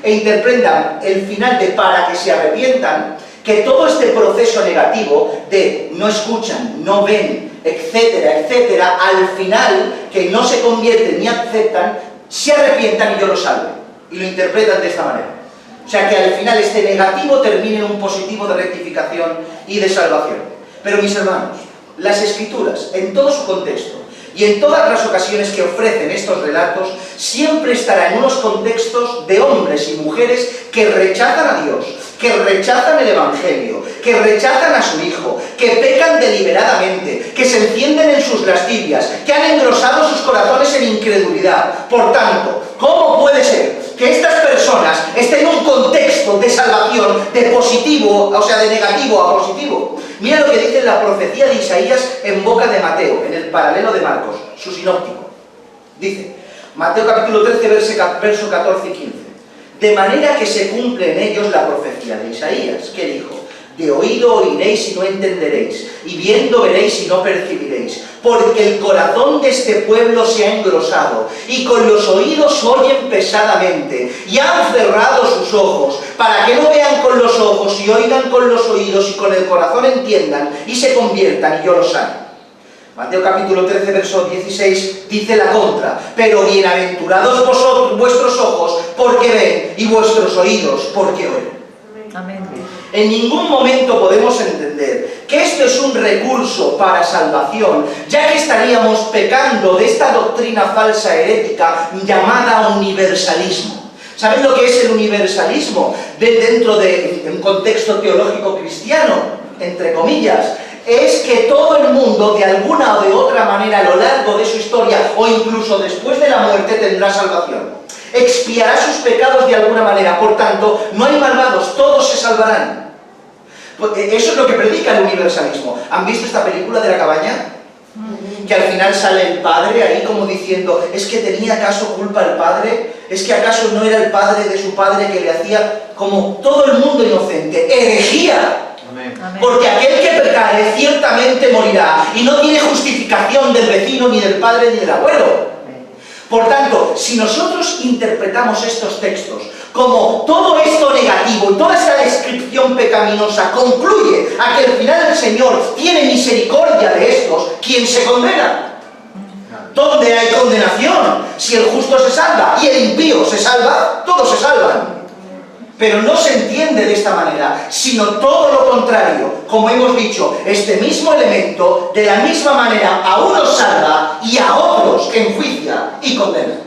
E interpretan el final de para que se arrepientan, que todo este proceso negativo de no escuchan, no ven, etcétera, etcétera, al final, que no se convierten ni aceptan, se arrepientan y yo los salve. Y lo interpretan de esta manera. O sea que al final este negativo termine en un positivo de rectificación y de salvación. Pero mis hermanos, las Escrituras, en todo su contexto, y en todas las ocasiones que ofrecen estos relatos, siempre estará en unos contextos de hombres y mujeres que rechazan a Dios, que rechazan el Evangelio, que rechazan a su Hijo, que pecan deliberadamente, que se encienden en sus lascivias, que han engrosado sus corazones en incredulidad. Por tanto, ¿cómo puede ser que estas personas estén en un contexto de salvación, de positivo, o sea, de negativo a positivo? Mira lo que dice la profecía de Isaías en boca de Mateo, en el paralelo de Marcos, su sinóptico. Dice, Mateo capítulo 13, verso 14 y 15. De manera que se cumple en ellos la profecía de Isaías, que dijo, de oído oiréis y no entenderéis, y viendo veréis y no percibiréis, porque el corazón de este pueblo se ha engrosado, y con los oídos oyen pesadamente, y han cerrado sus ojos, para que no vean con los ojos y oigan con los oídos, y con el corazón entiendan, y se conviertan, y yo los sane. Mateo capítulo 13, verso 16, dice la contra, pero bienaventurados vosotros, vuestros ojos, porque ven, y vuestros oídos, porque oyen. Amén. En ningún momento podemos entender que esto es un recurso para salvación, ya que estaríamos pecando de esta doctrina falsa herética llamada universalismo. ¿Saben lo que es el universalismo? Dentro de un contexto teológico cristiano, entre comillas, es que todo el mundo, de alguna o de otra manera, a lo largo de su historia, o incluso después de la muerte, tendrá salvación. Expiará sus pecados de alguna manera, por tanto, no hay malvados, todos se salvarán. Eso es lo que predica el universalismo. ¿Han visto esta película de la cabaña? Que al final sale el padre ahí como diciendo, ¿es que tenía acaso culpa el padre? ¿Es que acaso no era el padre de su padre que le hacía como todo el mundo inocente? ¡Herejía! Porque aquel que pecare ciertamente morirá, y no tiene justificación del vecino, ni del padre, ni del abuelo. Por tanto, si nosotros interpretamos estos textos como todo esto negativo y toda esta descripción pecaminosa concluye a que al final el Señor tiene misericordia de estos, ¿quién se condena? ¿Dónde hay condenación? Si el justo se salva y el impío se salva, todos se salvan. Pero no se entiende de esta manera, sino todo lo contrario. Como hemos dicho, este mismo elemento, de la misma manera, a unos salva y a otros enjuicia y condena.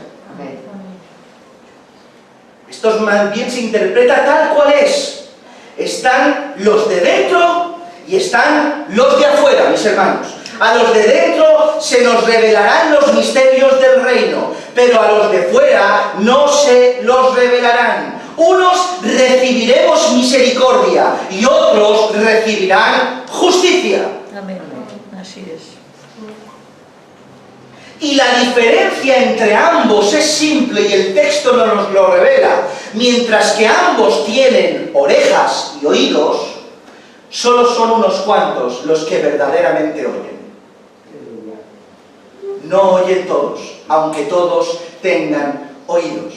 Esto más bien se interpreta tal cual es. Están los de dentro y están los de afuera, mis hermanos. A los de dentro se nos revelarán los misterios del reino, pero a los de fuera no se los revelarán. Unos recibiremos misericordia y otros recibirán justicia. Amén. Así es. Y la diferencia entre ambos es simple y el texto nos lo revela. Mientras que ambos tienen orejas y oídos, solo son unos cuantos los que verdaderamente oyen. No oyen todos, aunque todos tengan oídos.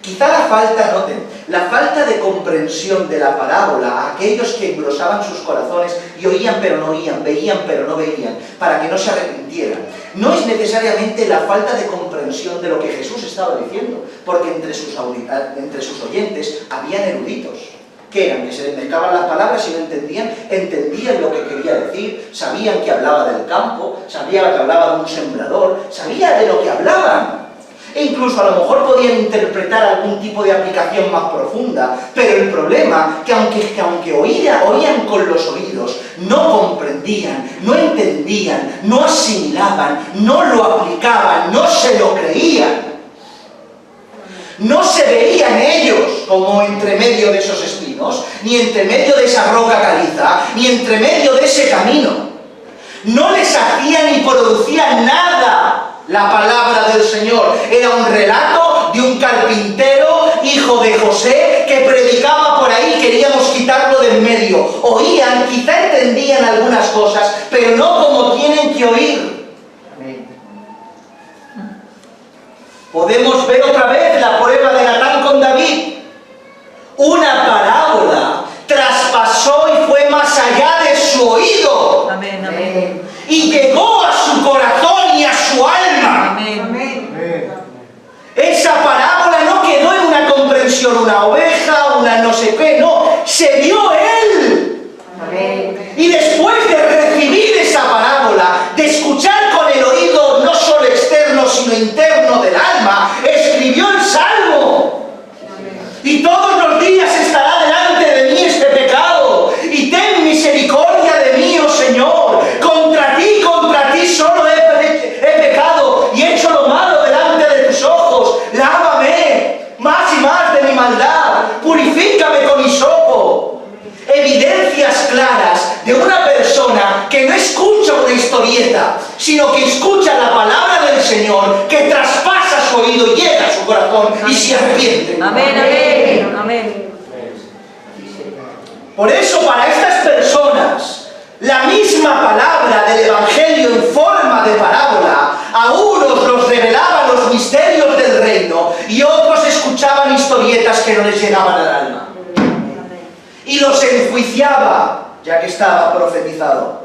Quizá la falta de comprensión de la parábola a aquellos que engrosaban sus corazones y oían pero no oían, veían pero no veían, para que no se arrepintieran, no es necesariamente la falta de comprensión de lo que Jesús estaba diciendo, porque entre sus oyentes habían eruditos, que eran que se les mezclaban las palabras y no entendían lo que quería decir, sabían que hablaba del campo, sabían que hablaba de un sembrador, sabían de lo que hablaban. e incluso a lo mejor podían interpretar algún tipo de aplicación más profunda, pero el problema que aunque oían con los oídos, no comprendían, no entendían, no asimilaban, no lo aplicaban, no se lo creían. No se veían ellos como entre medio de esos espinos, ni entre medio de esa roca caliza, ni entre medio de ese camino. No les hacía ni producía nada la palabra del Señor. Era un relato de un carpintero, hijo de José, que predicaba por ahí y queríamos quitarlo de en medio. Oían, quizá entendían algunas cosas, pero no como tienen que oír. Podemos ver otra vez la prueba de Natán con David. Una parábola traspasó y fue más allá de su oído. Amén, amén. Y llegó a su corazón y a su alma. Amén. Amén. Esa parábola no quedó en una comprensión, una oveja, una no sé qué, no. Se vio él. Amén. Y después de recibir esa parábola, de escuchar con el oído no solo externo, sino interno del alma, escribió el Salmo. Y todos los días estará delante de mí este pecado. Y ten misericordia de mí, oh Señor. Contra ti solo he pecado y he hecho lo malo delante de tus ojos. Lávame más y más de mi maldad. Purifícame con hisopo. Evidencias claras de una persona que no escucha una historieta, sino que escucha la palabra del Señor, que traspasa su oído y llega a su corazón y se arrepiente. Amén, amén, amén. Por eso, para estas personas, la misma palabra del Evangelio en forma de parábola, a unos los revelaba los misterios del reino y otros escuchaban historietas que no les llegaban al alma. Y los enjuiciaba, ya que estaba profetizado.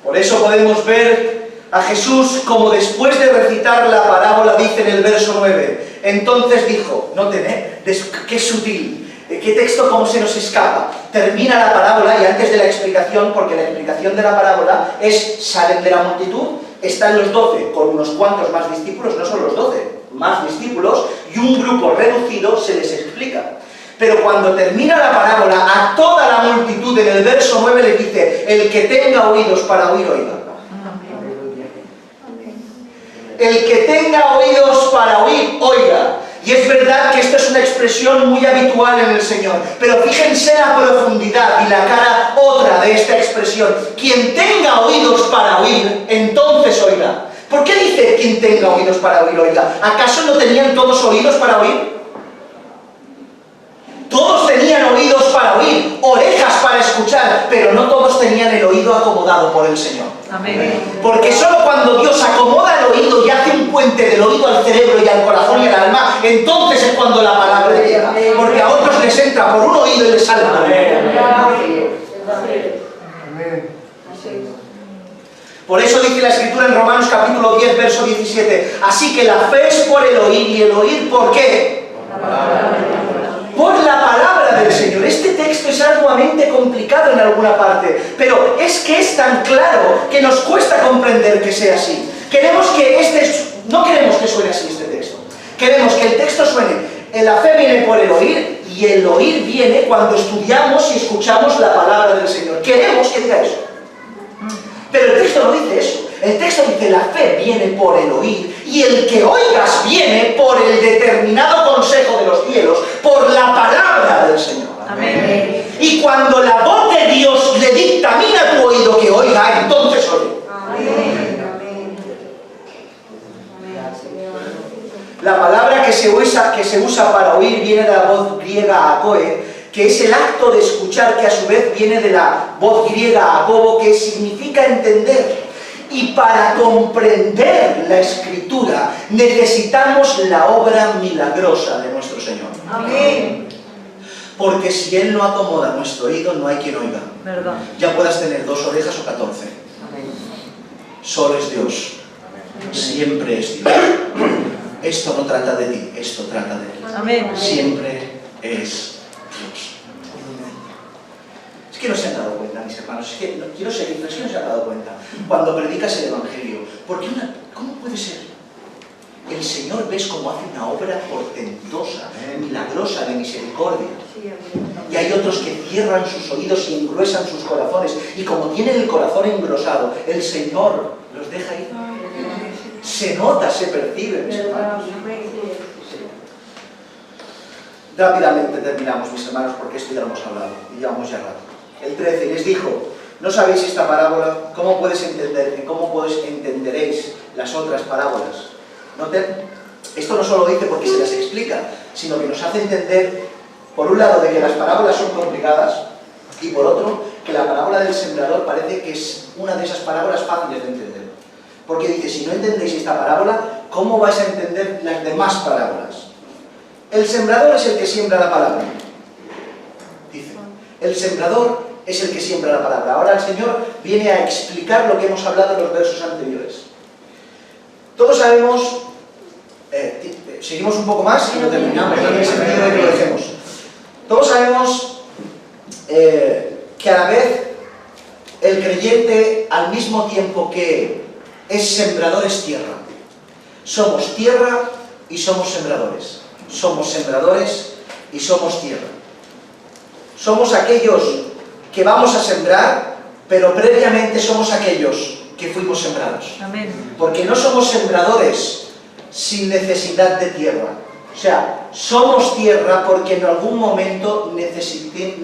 Por eso podemos ver a Jesús como después de recitar la parábola dice en el verso 9, entonces dijo, noten, qué sutil, qué texto cómo se nos escapa. Termina la parábola y antes de la explicación, porque la explicación de la parábola es, salen de la multitud, están los 12 con unos cuantos más discípulos, no son los 12, más discípulos, y un grupo reducido se les explica. Pero cuando termina la parábola, a toda la multitud en el verso 9 le dice, el que tenga oídos para oír, oiga. El que tenga oídos para oír, oiga. Y es verdad que esta es una expresión muy habitual en el Señor, pero fíjense la profundidad y la cara otra de esta expresión. Quien tenga oídos para oír, entonces oiga. ¿Por qué dice quien tenga oídos para oír, oiga? ¿Acaso no tenían todos oídos para oír? Todos tenían oídos para oír, orejas para escuchar, pero no todos tenían el oído acomodado por el Señor. Amén. Porque solo cuando Dios acomoda el oído y hace un puente del oído al cerebro y al corazón y al alma, entonces es cuando la palabra llega. Porque a otros les entra por un oído y les sale por el otro. Amén. Por eso dice la Escritura en Romanos capítulo 10, verso 17. Así que la fe es por el oír, y el oír ¿por qué? Por la palabra del Señor. Este texto es arduamente complicado en alguna parte, pero es que es tan claro que nos cuesta comprender que sea así. No queremos que suene así este texto. Queremos que el texto suene, la fe viene por el oír, y el oír viene cuando estudiamos y escuchamos la palabra del Señor. Queremos que diga eso. Pero el texto no dice eso. El texto dice, la fe viene por el oír, y el que oigas viene por el determinado consejo de los cielos, por la palabra del Señor. Amén. Y cuando la voz de Dios le dictamina a tu oído que oiga, entonces oye. Amén. La palabra que se usa para oír viene de la voz griega akoe, que es el acto de escuchar, que a su vez viene de la voz griega akobo, que significa entender. Y para comprender la Escritura necesitamos la obra milagrosa de nuestro Señor. Amén. Porque si Él no acomoda nuestro oído, no hay quien oiga. Verdad. Ya puedas tener 2 orejas o 14. Solo es Dios. Siempre es Dios. Esto no trata de ti, esto trata de Él. Amén. Siempre es Dios. Es que no se han dado cuenta, mis hermanos, es que no quiero seguir, pero es que no se han dado cuenta. Cuando predicas el Evangelio, ¿cómo puede ser? El Señor, ves cómo hace una obra portentosa, milagrosa, de misericordia. Y hay otros que cierran sus oídos y engruesan sus corazones. Y como tienen el corazón engrosado, el Señor los deja ir. Se nota, se percibe, mis hermanos. Rápidamente terminamos, mis hermanos, porque esto ya lo hemos hablado y llevamos ya rato. El 13, les dijo: ¿no sabéis esta parábola? ¿Cómo entenderéis las otras parábolas? ¿Noten? Esto no solo dice porque se las explica, sino que nos hace entender, por un lado, de que las parábolas son complicadas, y por otro, que la parábola del sembrador parece que es una de esas parábolas fáciles de entender. Porque dice, si no entendéis esta parábola, ¿cómo vais a entender las demás parábolas? El sembrador es el que siembra la palabra. Dice, el sembrador es el que siembra la palabra. Ahora el Señor viene a explicar lo que hemos hablado en los versos anteriores. Todos sabemos, seguimos un poco más y lo terminamos, en el sentido de que lo dejemos. Todos sabemos que a la vez el creyente, al mismo tiempo que es sembrador, es tierra. Somos tierra y somos sembradores. Somos sembradores y somos tierra. Somos aquellos que vamos a sembrar, pero previamente somos aquellos que fuimos sembrados. Amén. Porque no somos sembradores sin necesidad de tierra. O sea, somos tierra porque en algún momento necesitemos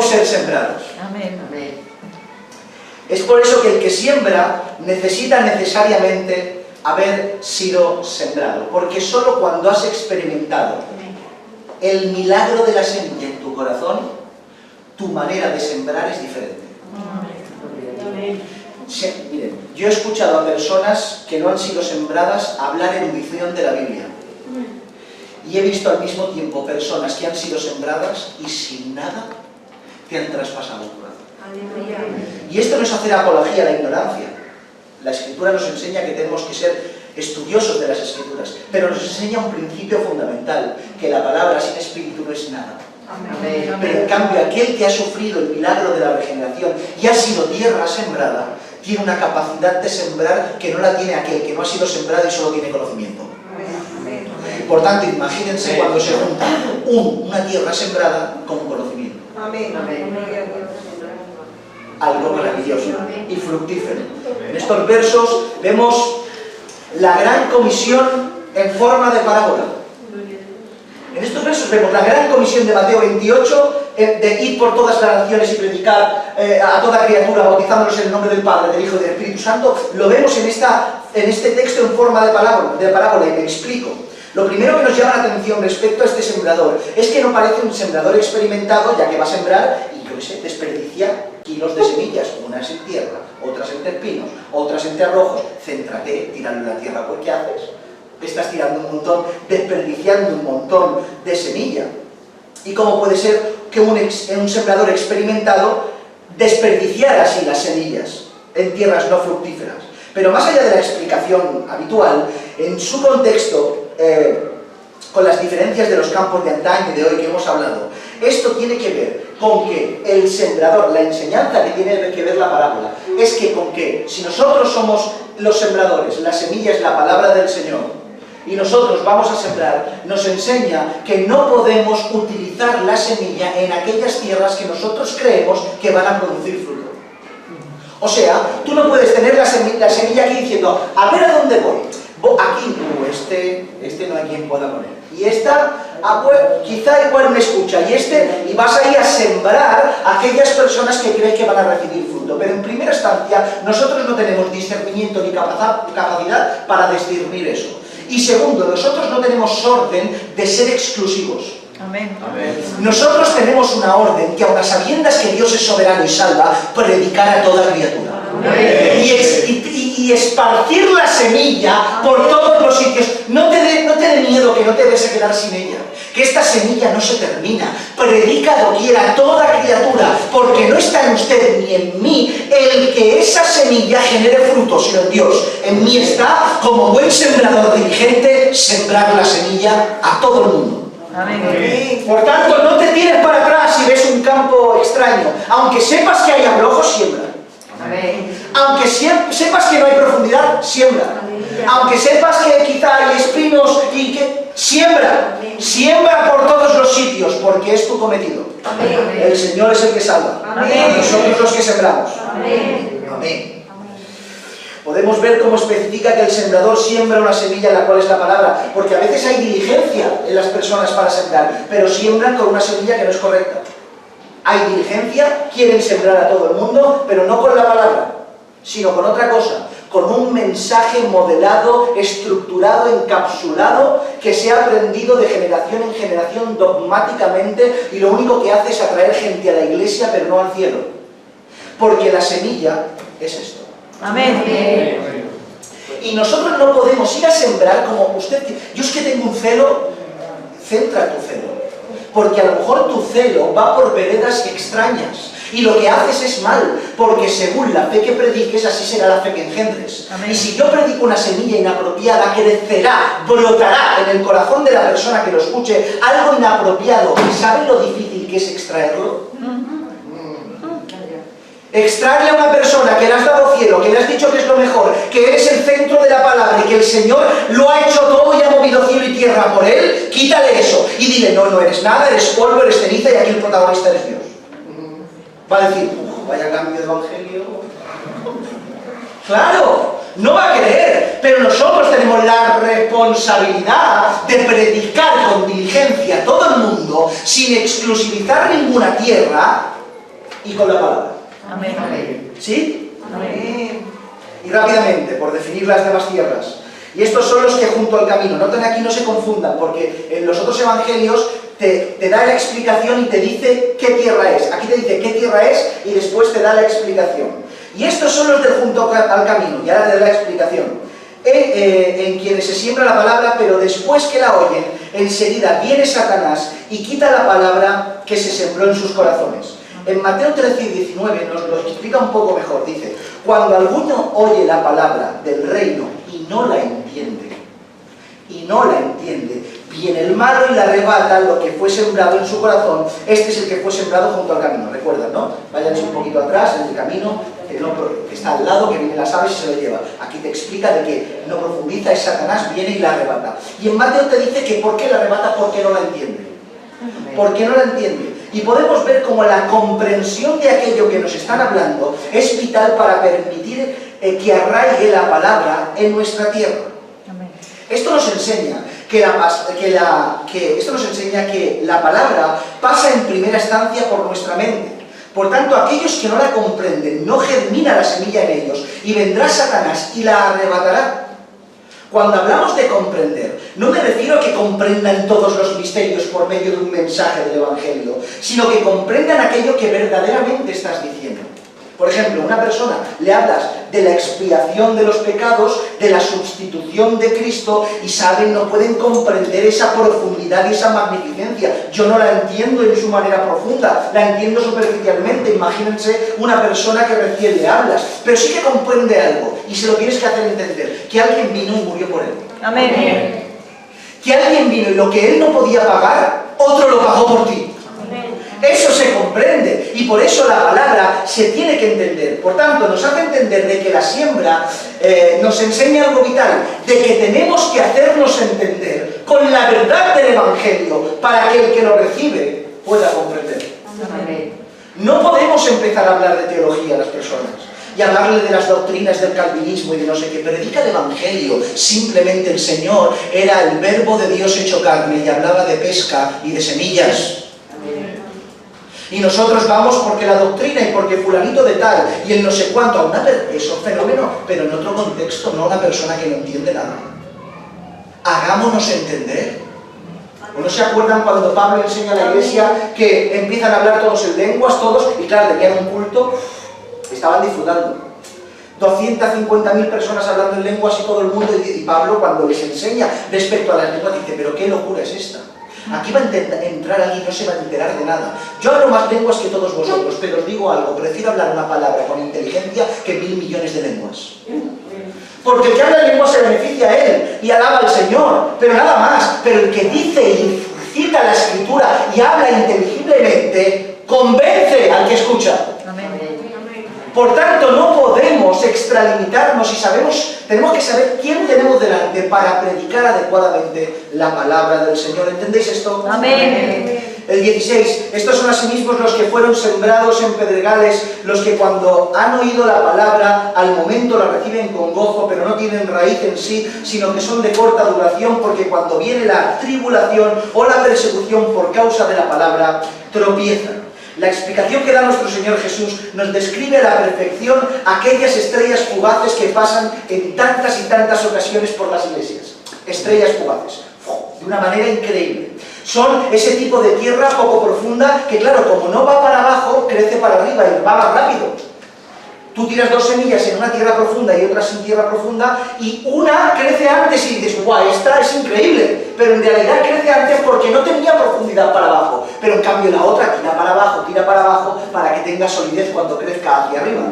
ser sembrados. Amén. Es por eso que el que siembra necesita necesariamente haber sido sembrado. Porque solo cuando has experimentado el milagro de la semilla en tu corazón, tu manera de sembrar es diferente. Sí, miren, yo he escuchado a personas que no han sido sembradas hablar erudición de la Biblia. Y he visto al mismo tiempo personas que han sido sembradas y sin nada te han traspasado el corazón. Y esto no es hacer apología a la ignorancia. La Escritura nos enseña que tenemos que ser estudiosos de las Escrituras, pero nos enseña un principio fundamental, que la palabra sin espíritu no es nada. Amén. Pero en cambio aquel que ha sufrido el milagro de la regeneración y ha sido tierra sembrada, tiene una capacidad de sembrar que no la tiene aquel que no ha sido sembrado y solo tiene conocimiento. Amén. Por tanto, imagínense cuando se junta una tierra sembrada con conocimiento. Amén. Algo maravilloso y fructífero. En estos versos vemos la gran comisión en forma de parábola. En estos versos vemos la gran comisión de Mateo 28, de ir por todas las naciones y predicar a toda criatura, bautizándolos en el nombre del Padre, del Hijo y del Espíritu Santo. Lo vemos en este texto en forma de parábola, y me explico. Lo primero que nos llama la atención respecto a este sembrador es que no parece un sembrador experimentado, ya que va a sembrar y, yo qué sé, desperdicia kilos de semillas, unas en tierra, otras entre espinos, otras entre abrojos. Céntrate, tíralo en la tierra, pues ¿qué haces? Estás tirando un montón, desperdiciando un montón de semilla. ¿Y cómo puede ser que un sembrador experimentado desperdiciara así las semillas en tierras no fructíferas? Pero más allá de la explicación habitual, en su contexto, con las diferencias de los campos de antaño y de hoy que hemos hablado, esto tiene que ver con que el sembrador, la enseñanza que tiene que ver la parábola, es que con que si nosotros somos los sembradores, la semilla es la palabra del Señor, y nosotros vamos a sembrar, nos enseña que no podemos utilizar la semilla en aquellas tierras que nosotros creemos que van a producir fruto. O sea, tú no puedes tener la semilla aquí diciendo, a ver a dónde voy. Aquí, este no hay quien pueda poner. Y esta, quizá igual me escucha. Y vas a ir a sembrar a aquellas personas que crees que van a recibir fruto. Pero en primera instancia, nosotros no tenemos discernimiento ni capacidad para discernir eso. Y segundo, nosotros no tenemos orden de ser exclusivos. Amén. Nosotros tenemos una orden que, aun a sabiendas que Dios es soberano y salva, predicar a toda criatura. Y esparcir la semilla por todos los sitios. No te dé miedo que no te vayas a quedar sin ella. Que esta semilla no se termina. Predica doquiera a toda criatura, porque no está en usted ni en mí el que esa semilla genere frutos, sino en Dios. En mí está, como buen sembrador diligente, sembrar la semilla a todo el mundo. Amén. Por tanto, no te tires para atrás si ves un campo extraño. Aunque sepas que hay abrojos, siembra. Amén. Aunque sepas que no hay profundidad, siembra. Aunque sepas que quizá hay espinos y que... Siembra. Siembra por todos los sitios, porque es tu cometido. El Señor es el que salva. Nosotros los que sembramos. Amén. Podemos ver cómo especifica que el sembrador siembra una semilla, la cual es la palabra, porque a veces hay diligencia en las personas para sembrar, pero siembran con una semilla que no es correcta. Hay diligencia, quieren sembrar a todo el mundo, pero no con la palabra, sino con otra cosa, con un mensaje modelado, estructurado, encapsulado, que se ha aprendido de generación en generación dogmáticamente, y lo único que hace es atraer gente a la iglesia, pero no al cielo. Porque la semilla es esto. Amén. Y nosotros no podemos ir a sembrar como usted... Yo es que tengo un celo, centra tu celo. Porque a lo mejor tu celo va por veredas extrañas. Y lo que haces es mal, porque según la fe que prediques, así será la fe que engendres. Amén. Y si yo predico una semilla inapropiada, crecerá, brotará en el corazón de la persona que lo escuche algo inapropiado. ¿Y saben lo difícil que es extraerlo? Extraerle a una persona que le has dado cielo, que le has dicho que es lo mejor, que eres el centro de la palabra y que el Señor lo ha hecho todo y ha movido cielo y tierra por él, quítale eso y dile, no, no eres nada, eres polvo, eres ceniza y aquí el protagonista eres Dios. Va a decir, vaya cambio de evangelio. Claro, no va a creer, pero nosotros tenemos la responsabilidad de predicar con diligencia a todo el mundo, sin exclusivizar ninguna tierra y con la palabra. Amén. ¿Sí? Amén. Y rápidamente, por definir las demás tierras. Y estos son los que junto al camino. Noten aquí, no se confundan, porque en los otros evangelios te da la explicación y te dice qué tierra es. Aquí te dice qué tierra es y después te da la explicación. Y estos son los de junto al camino, y ahora te da la explicación. En quienes se siembra la palabra, pero después que la oyen, enseguida viene Satanás y quita la palabra que se sembró en sus corazones. En Mateo 13 y 19 nos lo explica un poco mejor. Dice, cuando alguno oye la palabra del reino y no la entiende, viene el malo y le arrebata lo que fue sembrado en su corazón. Este es el que fue sembrado junto al camino, ¿recuerdan, no? Váyanse un poquito atrás, en el camino que está al lado, que vienen las aves y se lo lleva. Aquí te explica de que no profundiza, es Satanás, viene y la arrebata. Y en Mateo te dice que ¿por qué la arrebata? Porque no la entiende. Porque no la entiende. Y podemos ver cómo la comprensión de aquello que nos están hablando es vital para permitir que arraigue la palabra en nuestra tierra. Esto nos enseña que la palabra pasa en primera instancia por nuestra mente. Por tanto, aquellos que no la comprenden, no germina la semilla en ellos, y vendrá Satanás y la arrebatará. Cuando hablamos de comprender, no me refiero a que comprendan todos los misterios por medio de un mensaje del Evangelio, sino que comprendan aquello que verdaderamente estás diciendo. Por ejemplo, a una persona le hablas de la expiación de los pecados, de la sustitución de Cristo, y saben, no pueden comprender esa profundidad y esa magnificencia. Yo no la entiendo en su manera profunda, la entiendo superficialmente. Imagínense una persona que recién le hablas, pero sí que comprende algo, y se lo tienes que hacer entender, que alguien vino y murió por él. Amén. Que alguien vino y lo que él no podía pagar, otro lo pagó por ti. Eso se comprende, y por eso la palabra se tiene que entender. Por tanto, nos hace entender de que la siembra nos enseña algo vital, de que tenemos que hacernos entender con la verdad del Evangelio para que el que lo recibe pueda comprender. No podemos empezar a hablar de teología a las personas y hablarle de las doctrinas del calvinismo y de no sé qué. Predica el Evangelio. Simplemente el Señor era el verbo de Dios hecho carne y hablaba de pesca y de semillas. Y nosotros vamos porque la doctrina y porque fulanito de tal y el no sé cuánto, es un fenómeno, pero en otro contexto, no una persona que no entiende nada. Hagámonos entender. ¿No se acuerdan cuando Pablo enseña a la iglesia que empiezan a hablar todos en lenguas, todos, y claro, tenían un culto, estaban disfrutando? 250.000 personas hablando en lenguas y todo el mundo, y Pablo cuando les enseña respecto a las lenguas dice, pero qué locura es esta. Aquí va a entrar alguien y no se va a enterar de nada. Yo hablo más lenguas que todos vosotros, pero os digo algo, prefiero hablar una palabra con inteligencia que 1.000 millones de lenguas. Porque el que habla en lengua se beneficia a él y alaba al Señor, pero nada más. Pero el que dice y cita la Escritura y habla inteligiblemente, convence al que escucha. Por tanto, no podemos extralimitarnos y tenemos que saber quién tenemos delante para predicar adecuadamente la palabra del Señor. ¿Entendéis esto? Amén. El 16, estos son asimismos los que fueron sembrados en pedregales, los que cuando han oído la palabra, al momento la reciben con gozo, pero no tienen raíz en sí, sino que son de corta duración, porque cuando viene la tribulación o la persecución por causa de la palabra, tropiezan. La explicación que da nuestro Señor Jesús nos describe a la perfección aquellas estrellas fugaces que pasan en tantas y tantas ocasiones por las iglesias. Estrellas fugaces, de una manera increíble. Son ese tipo de tierra poco profunda que, claro, como no va para abajo, crece para arriba y va más rápido. Tú tiras dos semillas en una tierra profunda y otra sin tierra profunda, y una crece antes y dices, guau, esta es increíble, pero en realidad crece antes porque no tenía profundidad para abajo, pero en cambio la otra tira para abajo para que tenga solidez cuando crezca hacia arriba.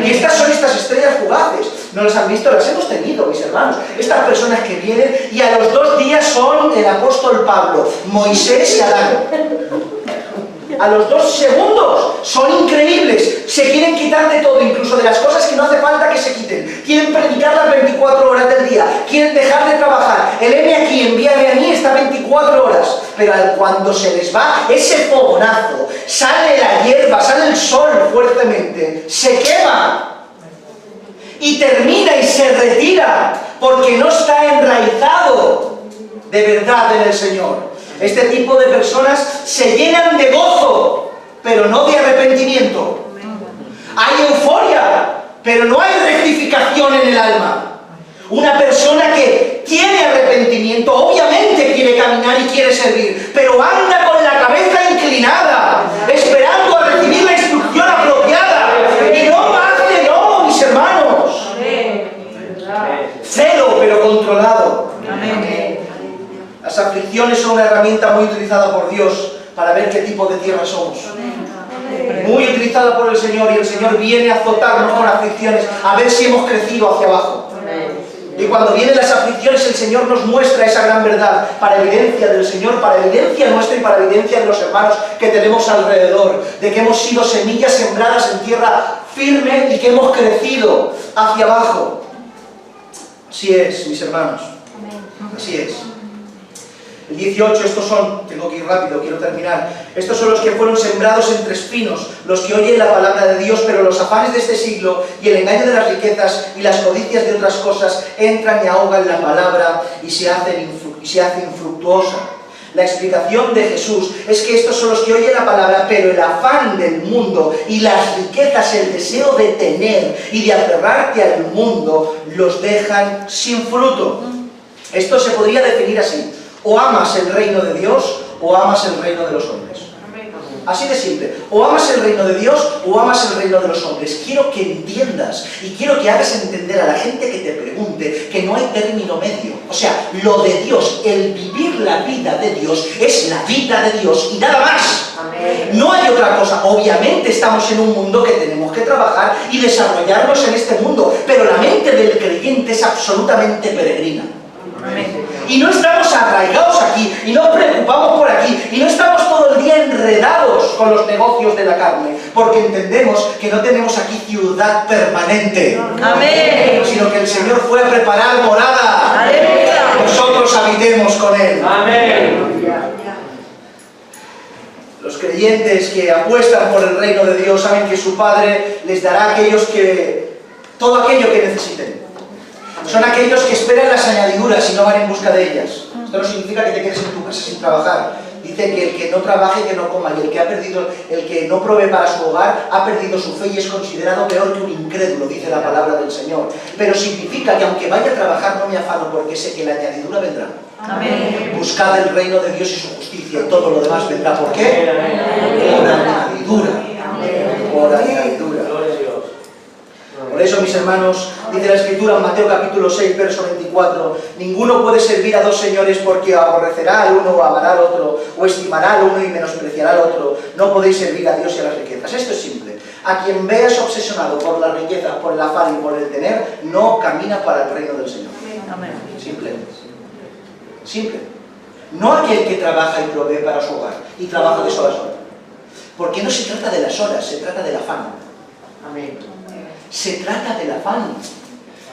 Y estas son estas estrellas fugaces. ¿No las han visto? Las hemos tenido, mis hermanos. Estas personas que vienen y a los 2 días son el apóstol Pablo, Moisés y Adán. A los 2 segundos son increíbles, se quieren quitar de todo, incluso de las cosas que no hace falta que se quiten. Quieren predicar las 24 horas del día, quieren dejar de trabajar. El heme aquí, envíame a mí, está 24 horas. Pero cuando se les va ese fogonazo, sale la hierba, sale el sol fuertemente, se quema y termina y se retira porque no está enraizado de verdad en el Señor. Este tipo de personas se llenan de gozo, pero no de arrepentimiento. Hay euforia, pero no hay rectificación en el alma. Una persona que tiene arrepentimiento, obviamente quiere caminar y quiere servir, pero anda con la cabeza inclinada, esperando a recibir la instrucción apropiada. Y no hace, no, mis hermanos. Celo, pero controlado. Las aflicciones son una herramienta muy utilizada por Dios para ver qué tipo de tierra somos. Muy utilizada por el Señor, y el Señor viene a azotarnos con aflicciones a ver si hemos crecido hacia abajo. Y cuando vienen las aflicciones, el Señor nos muestra esa gran verdad para evidencia del Señor, para evidencia nuestra y para evidencia de los hermanos que tenemos alrededor, de que hemos sido semillas sembradas en tierra firme y que hemos crecido hacia abajo. Así es, mis hermanos. Así es. El 18, estos son, tengo que ir rápido, quiero terminar. Estos son los que fueron sembrados entre espinos, los que oyen la palabra de Dios, pero los afanes de este siglo y el engaño de las riquezas y las codicias de otras cosas entran y ahogan la palabra y se hace infructuosa. La explicación de Jesús es que estos son los que oyen la palabra, pero el afán del mundo y las riquezas, el deseo de tener y de aferrarte al mundo, los dejan sin fruto. Esto se podría definir así: o amas el reino de Dios o amas el reino de los hombres. Así de simple. O amas el reino de Dios o amas el reino de los hombres. Quiero que entiendas y quiero que hagas entender a la gente que te pregunte que no hay término medio. O sea, lo de Dios, el vivir la vida de Dios, es la vida de Dios y nada más. No hay otra cosa. Obviamente estamos en un mundo que tenemos que trabajar y desarrollarnos en este mundo, pero la mente del creyente es absolutamente peregrina. Y no estamos arraigados aquí, y no nos preocupamos por aquí, y no estamos todo el día enredados con los negocios de la carne, porque entendemos que no tenemos aquí ciudad permanente. Amén. Sino que el Señor fue a preparar morada. Aleluya. Nosotros habitemos con Él. Amén. Los creyentes que apuestan por el reino de Dios saben que su Padre les dará todo aquello que necesiten. Son aquellos que esperan las añadiduras y no van en busca de ellas. Esto no significa que te quedes en tu casa sin trabajar. Dice que el que no trabaje, que no coma, y el que no provee para su hogar, ha perdido su fe y es considerado peor que un incrédulo, dice la palabra del Señor. Pero significa que aunque vaya a trabajar no me afano, porque sé que la añadidura vendrá. Amén. Buscad el reino de Dios y su justicia, y todo lo demás vendrá. ¿Por qué? Por añadidura. Por añadidura. Por eso, mis hermanos, dice la Escritura en Mateo capítulo 6, verso 24: ninguno puede servir a 2 señores, porque aborrecerá al uno o amará al otro, o estimará al uno y menospreciará al otro. No podéis servir a Dios y a las riquezas. Esto es simple. A quien veas obsesionado por las riquezas, por el afán y por el tener, no camina para el reino del Señor. Amén. Simple. Simple. No aquel que trabaja y provee para su hogar y trabaja de sol a sol. Porque no se trata de las horas, se trata del afán. Amén. se trata del afán.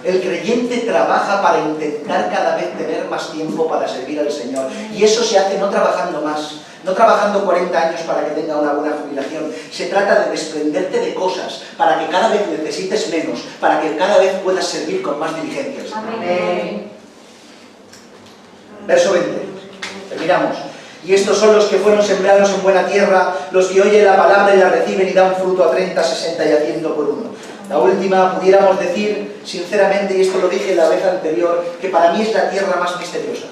El creyente trabaja para intentar cada vez tener más tiempo para servir al Señor. Y eso se hace no trabajando más, no trabajando 40 años para que tenga una buena jubilación. Se trata de desprenderte de cosas para que cada vez necesites menos, para que cada vez puedas servir con más diligencias. Amén. Verso 20. Terminamos. Y estos son los que fueron sembrados en buena tierra, los que oyen la palabra y la reciben y dan fruto a 30, 60 y a 100 por uno. La última, pudiéramos decir, sinceramente, y esto lo dije la vez anterior, que para mí es la tierra más misteriosa.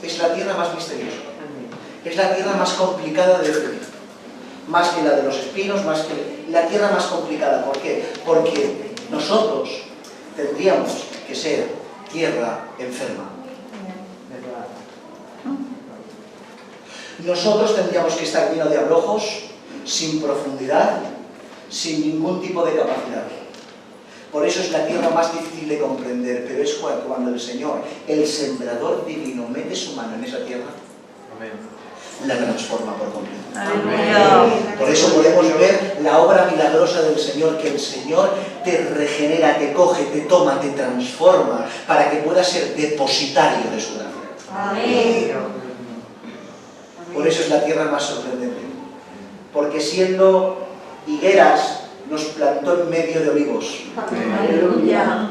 Es la tierra más misteriosa. Es la tierra más complicada de vivir. Más que la de los espinos, más que la tierra más complicada. ¿Por qué? Porque nosotros tendríamos que ser tierra enferma. Nosotros tendríamos que estar llenos de abrojos, sin profundidad, sin ningún tipo de capacidad. Por eso es la tierra más difícil de comprender, pero es cuando el Señor, el sembrador divino, mete su mano en esa tierra, la transforma por completo. Aleluya. Por eso podemos ver la obra milagrosa del Señor, que el Señor te regenera, te coge, te toma, te transforma, para que puedas ser depositario de su gracia. Amén. Por eso es la tierra más sorprendente. Porque siendo higueras, nos plantó en medio de olivos. Aleluya.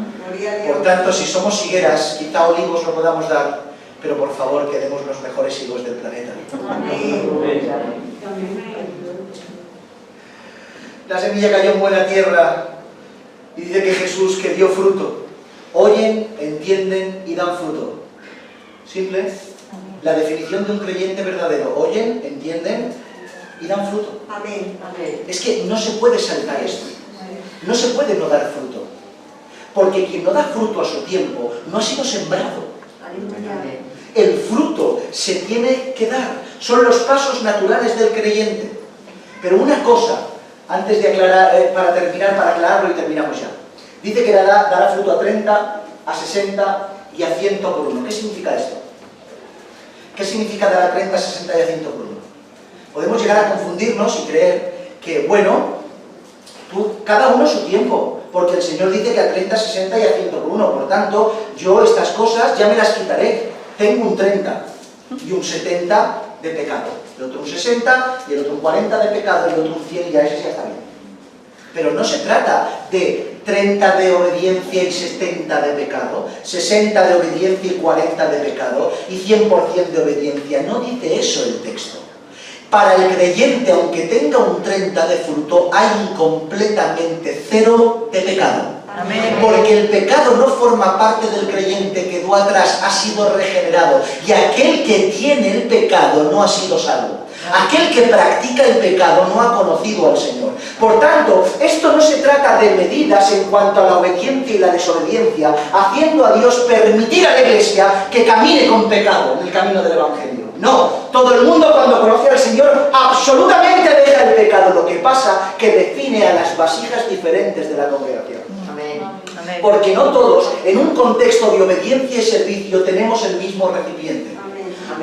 Por tanto, si somos higueras, quizá olivos no podamos dar, pero por favor, que demos los mejores higos del planeta. La semilla cayó en buena tierra y dice que Jesús, que dio fruto. Oyen, entienden y dan fruto. Simple. La definición de un creyente verdadero. Oyen, entienden y dan fruto. Amén. Es que no se puede saltar esto. No se puede no dar fruto. Porque quien no da fruto a su tiempo no ha sido sembrado. El fruto se tiene que dar. Son los pasos naturales del creyente. Pero una cosa, antes de aclarar, para terminar, para aclararlo y terminamos ya. Dice que dará fruto a 30, a 60 y a 100 por uno. ¿Qué significa esto? ¿Qué significa dar a 30, 60 y a 100 por uno? Podemos llegar a confundirnos y creer que, bueno, cada uno su tiempo, porque el Señor dice que a 30, 60 y a 100 por uno. Por tanto, yo estas cosas ya me las quitaré. Tengo un 30 y un 70 de pecado. El otro un 60 y el otro un 40 de pecado y el otro un 100 y ya ese ya está bien. Pero no se trata de 30 de obediencia y 70 de pecado, 60 de obediencia y 40 de pecado y 100% de obediencia. No dice eso el texto. Para el creyente, aunque tenga un 30 de fruto, hay completamente 0 de pecado. Amén. Porque el pecado no forma parte del creyente, quedó atrás, ha sido regenerado. Y aquel que tiene el pecado no ha sido salvo. Aquel que practica el pecado no ha conocido al Señor. Por tanto, esto no se trata de medidas en cuanto a la obediencia y la desobediencia, haciendo a Dios permitir a la Iglesia que camine con pecado en el camino del Evangelio. No, todo el mundo cuando conoce al Señor absolutamente deja el pecado. Lo que pasa que define a las vasijas diferentes de la congregación. Amén. Porque no todos, en un contexto de obediencia y servicio, tenemos el mismo recipiente.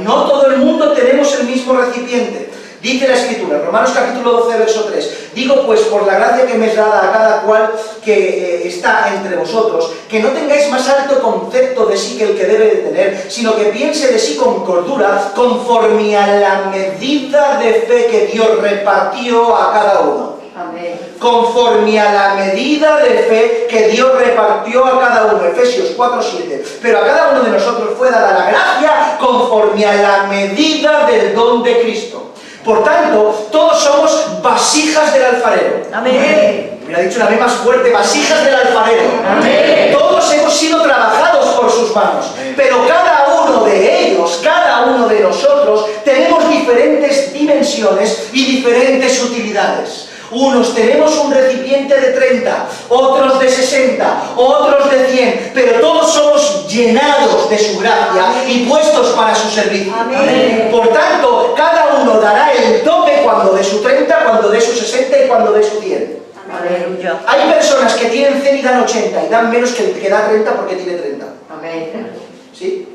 No todo el mundo tenemos el mismo recipiente. Dice la Escritura, Romanos capítulo 12, verso 3. Digo pues, por la gracia que me es dada a cada cual que está entre vosotros, que no tengáis más alto concepto de sí que el que debe de tener, sino que piense de sí con cordura, conforme a la medida de fe que Dios repartió a cada uno. Amén. Conforme a la medida de fe que Dios repartió a cada uno. Efesios 4:7. Pero a cada uno de nosotros fue dada la gracia conforme a la medida del don de Cristo. Por tanto, todos somos vasijas del alfarero. Amén. Me ha dicho una vez más fuerte, vasijas del alfarero. Amén. Todos hemos sido trabajados por sus manos. Pero cada uno de ellos, cada uno de nosotros, tenemos diferentes dimensiones y diferentes utilidades. Unos tenemos un recipiente de 30, otros de 60, otros de 100, pero todos somos llenados de su gracia y puestos para su servicio. Amén. Por tanto, cada uno dará el doble cuando de su 30, cuando de su 60 y cuando de su 100. Aleluya. Hay personas que tienen 100 y dan 80 y dan menos que el que da 30 porque tiene 30. Amén. ¿Sí?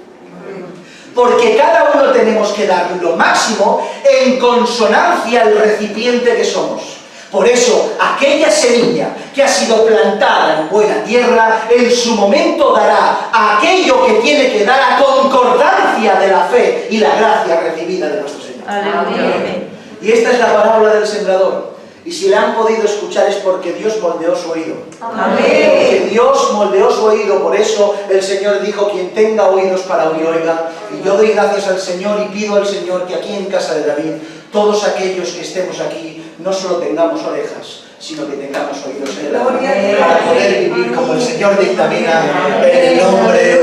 Porque cada uno tenemos que dar lo máximo en consonancia al recipiente que somos. Por eso, aquella semilla que ha sido plantada en buena tierra, en su momento dará aquello que tiene que dar a concordancia de la fe y la gracia recibida de nuestro Señor. Aleluya. Amén. Y esta es la parábola del sembrador. Y si la han podido escuchar es porque Dios moldeó su oído. Amén. Porque Dios moldeó su oído, por eso el Señor dijo, quien tenga oídos para oír, oiga. Y yo doy gracias al Señor y pido al Señor que aquí en casa de David, todos aquellos que estemos aquí, no solo tengamos orejas, sino que tengamos oídos en el alma, para poder vivir como el Señor dictamina en el nombre